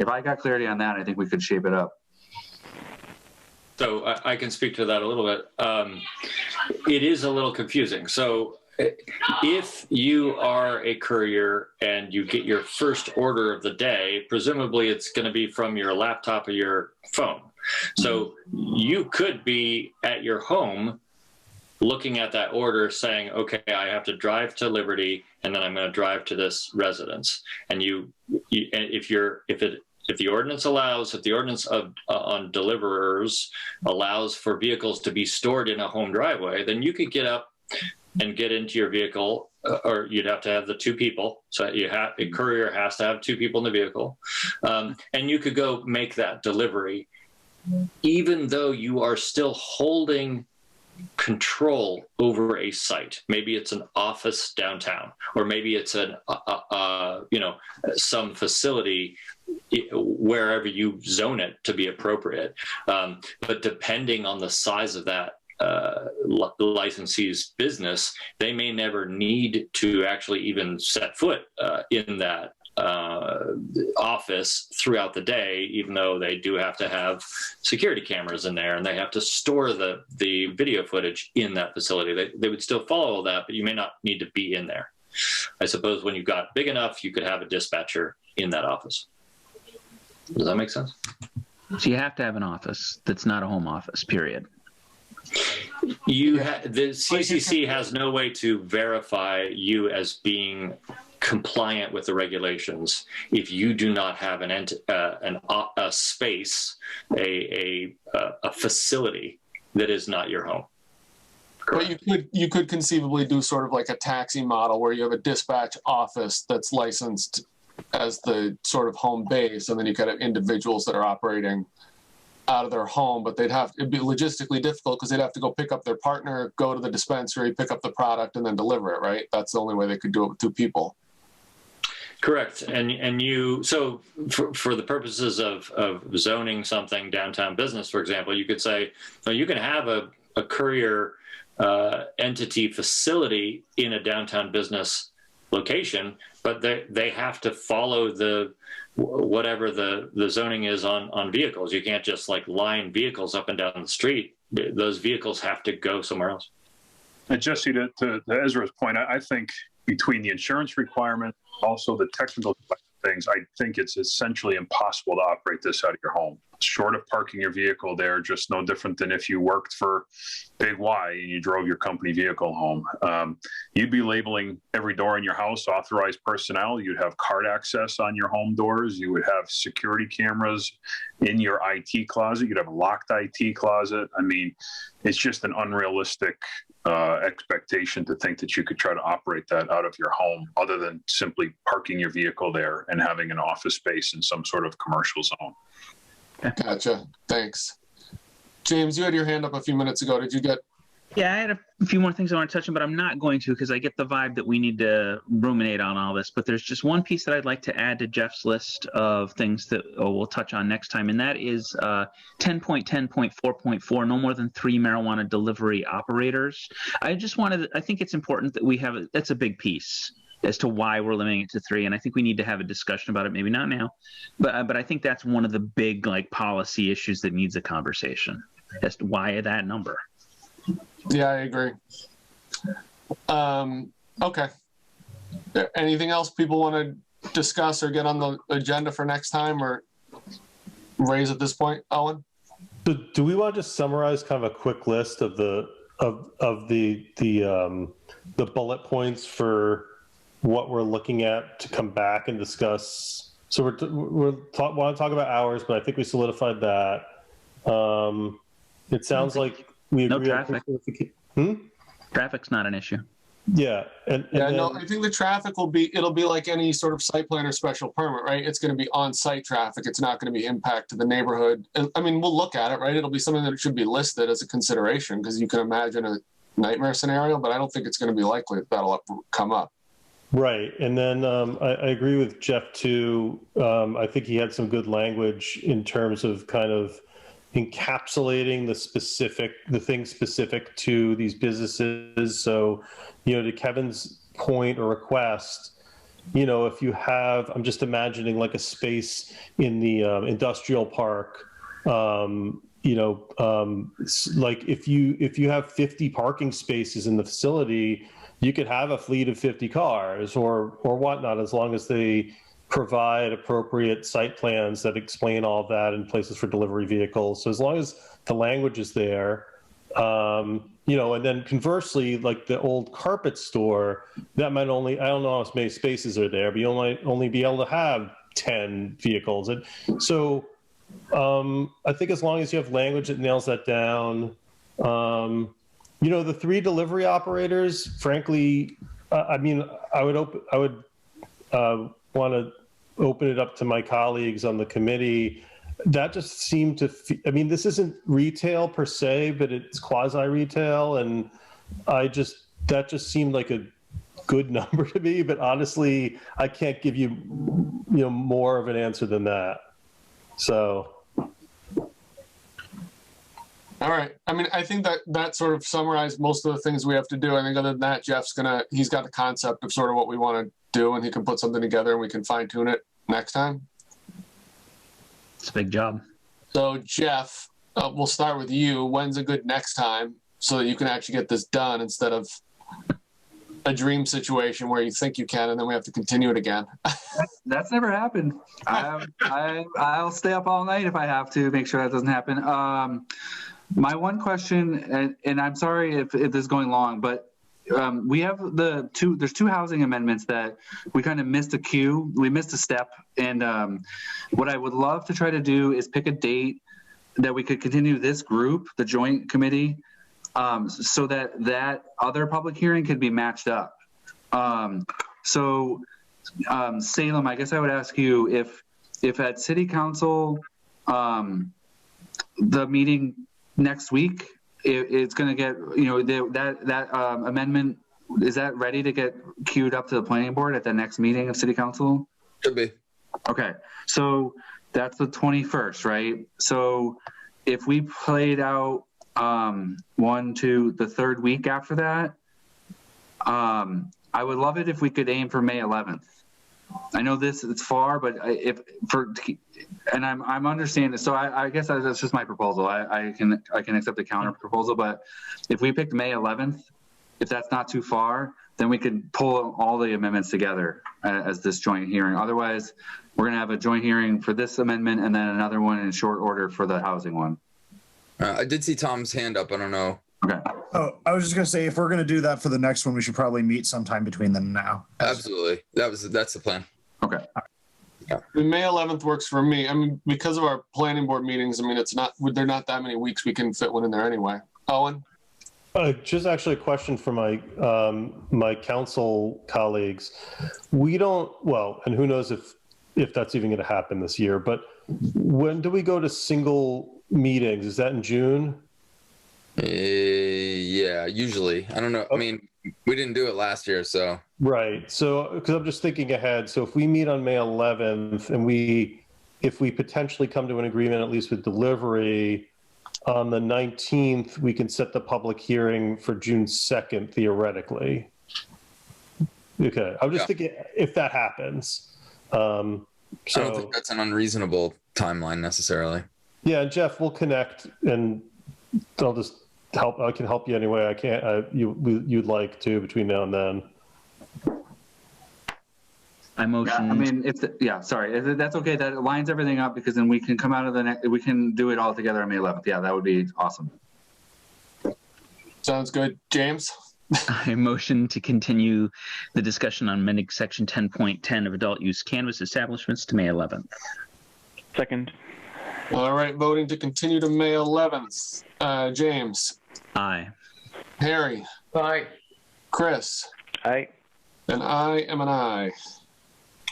If I got clarity on that, I think we could shape it up. So I can speak to that a little bit. It is a little confusing. So if you are a courier and you get your first order of the day, presumably it's going to be from your laptop or your phone. So you could be at your home looking at that order saying, okay, I have to drive to Liberty and then I'm going to drive to this residence. And if the ordinance on deliverers allows for vehicles to be stored in a home driveway, then you could get up and get into your vehicle, or you'd have to have the 2 people. So a courier has to have 2 people in the vehicle. And you could go make that delivery, even though you are still holding control over a site. Maybe it's an office downtown, or maybe it's some facility wherever you zone it to be appropriate. But depending on the size of that licensee's business, they may never need to actually even set foot in that office throughout the day, even though they do have to have security cameras in there and they have to store the video footage in that facility. They would still follow that, but you may not need to be in there. I suppose when you got big enough, you could have a dispatcher in that office. Does that make sense? So you have to have an office that's not a home office, period. The CCC has no way to verify you as being compliant with the regulations if you do not have a space, a facility that is not your home. Correct. But you could conceivably do sort of like a taxi model where you have a dispatch office that's licensed as the sort of home base, and then you could have individuals that are operating out of their home, but it'd be logistically difficult because they'd have to go pick up their partner, go to the dispensary, pick up the product, and then deliver it, right? That's the only way they could do it with 2 people. Correct. And you, so for the purposes of zoning something downtown business, for example, you could say, well, you can have a courier entity facility in a downtown business location, but they have to follow whatever the zoning is on vehicles. You can't just like line vehicles up and down the street. Those vehicles have to go somewhere else. And Jesse, to Ezra's point, I think between the insurance requirement, also the technical things, I think it's essentially impossible to operate this out of your home. Short of parking your vehicle there, just no different than if you worked for Big Y and you drove your company vehicle home. You'd be labeling every door in your house authorized personnel. You'd have card access on your home doors. You would have security cameras in your IT closet. You'd have a locked IT closet. I mean, it's just an unrealistic expectation to think that you could try to operate that out of your home other than simply parking your vehicle there and having an office space in some sort of commercial zone. Gotcha. Thanks. James, you had your hand up a few minutes ago. Did you get? Yeah, I had a few more things I want to touch on, but I'm not going to because I get the vibe that we need to ruminate on all this. But there's just one piece that I'd like to add to Jeff's list of things that we'll touch on next time, and that is 10.10.4.4, no more than 3 marijuana delivery operators. I think it's important that we have that's a big piece. as to why we're limiting it to 3. And I think we need to have a discussion about it. Maybe not now, but I think that's one of the big like policy issues that needs a conversation as to why that number. Yeah, I agree. Okay. Anything else people want to discuss or get on the agenda for next time or raise at this point, Owen? Do we want to just summarize kind of a quick list of the bullet points for what we're looking at to come back and discuss? So want to talk about hours, but I think we solidified that. It sounds like we agree. No traffic. Traffic's not an issue. Yeah. No, I think the traffic it'll be like any sort of site plan or special permit, right? It's going to be on-site traffic. It's not going to be impact to the neighborhood. I mean, we'll look at it, right? It'll be something that should be listed as a consideration because you can imagine a nightmare scenario, but I don't think it's going to be likely that that'll come up. Right. And then I agree with Jeff too. I think he had some good language in terms of kind of encapsulating the things specific to these businesses. So, to Kevin's point or request, if you have, I'm just imagining like a space in the industrial park, like if you have 50 parking spaces in the facility, you could have a fleet of 50 cars or whatnot, as long as they provide appropriate site plans that explain all of that and places for delivery vehicles. So as long as the language is there, and then conversely, like the old carpet store, that might only, I don't know how many spaces are there, but you might only be able to have 10 vehicles. And so I think as long as you have language that nails that down, the 3 delivery operators, frankly, I would want to open it up to my colleagues on the committee. That just seemed to, this isn't retail per se, but it's quasi-retail. And that just seemed like a good number to me, but honestly, I can't give you, more of an answer than that. So. All right. I think that sort of summarized most of the things we have to do. I think other than that, he's got the concept of sort of what we want to do, and he can put something together and we can fine tune it next time. It's a big job. So Jeff, we'll start with you. When's a good next time so that you can actually get this done instead of a dream situation where you think you can and then we have to continue it again? That's never happened. I'll stay up all night if I have to make sure that doesn't happen. My one question, and I'm sorry if this is going long, but we have there's 2 housing amendments that we kind of missed a cue. We missed a step. And what I would love to try to do is pick a date that we could continue this group, the joint committee, so that other public hearing could be matched up. Salem, I guess I would ask you if at city council, the meeting next week, it's going to get, that amendment, is that ready to get queued up to the planning board at the next meeting of city council? Should be. Okay. So that's the 21st, right? So if we played out the 3rd week after that, I would love it if we could aim for May 11th. I know it's far, but I'm understanding. So I guess that's just my proposal. I can accept the counter proposal, but if we picked May 11th, if that's not too far, then we could pull all the amendments together as this joint hearing. Otherwise, we're going to have a joint hearing for this amendment and then another one in short order for the housing one. I did see Tom's hand up. I don't know. Okay. Oh, I was just going to say, if we're going to do that for the next one, we should probably meet sometime between then and now. Absolutely. That's the plan. Okay. Yeah. May 11th works for me. Because of our planning board meetings, they're not that many weeks. We can fit one in there anyway. Owen? Just actually a question for my council colleagues. We don't, and who knows if that's even going to happen this year, but when do we go to single meetings? Is that in June? Yeah, usually. I don't know. Okay. We didn't do it last year, so. Right. So, because I'm just thinking ahead. So if we meet on May 11th and if we potentially come to an agreement, at least with delivery, on the 19th, we can set the public hearing for June 2nd, theoretically. Okay, I'm just thinking if that happens. I don't think that's an unreasonable timeline necessarily. Yeah, and Jeff, we'll connect, and I'll just help. I can help you any way I can. You'd like to between now and then. I motion. Yeah, I mean, sorry, if that's okay. That lines everything up because then we can come out of the next. We can do it all together on May 11th. Yeah, that would be awesome. Sounds good, James. I motion to continue the discussion on amending section 10.10 of adult use cannabis establishments to May 11th. Second. All right, voting to continue to May 11th. James. Aye. Harry. Aye. Chris. Aye. And I am an aye.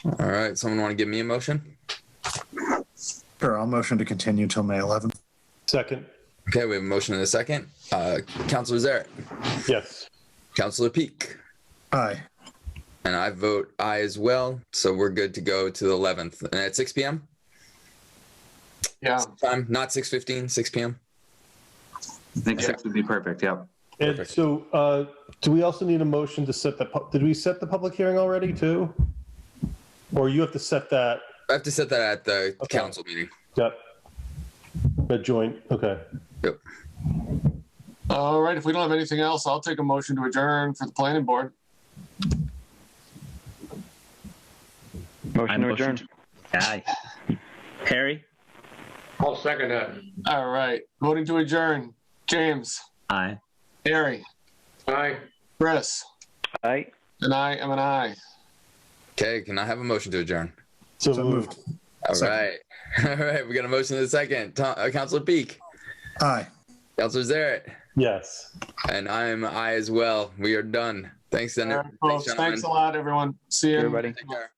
All right, someone want to give me a motion? Sure, I'll motion to continue till May 11th. Second. Okay, we have a motion and a second. Councilor Zarrett. Yes. Councilor Peak. Aye. And I vote aye as well. So we're good to go to the 11th. And at 6 p.m.? Yeah. Time, not 6:15, 6 p.m. I think 6 would be perfect. Yeah. And Perfect. so, do we also need a motion to set did we set the public hearing already too? Or you have to set that? I have to set that at the Okay. council meeting. Yep. A joint, okay. Yep. All right, if we don't have anything else, I'll take a motion to adjourn for the planning board. Motion to adjourn. Aye. Harry? I'll second that. All right, voting to adjourn. James. Aye. Harry. Aye. Chris. Aye. And I am an aye. Okay, can I have a motion to adjourn? So So moved. All Second. right. All right, we got a motion in a second. Councilor Peak. Aye. Councilor Zarrett. Yes. And I am aye as well. We are done. Thanks, All Senator. right, folks, thanks a lot, everyone. See you. Everybody. Take care.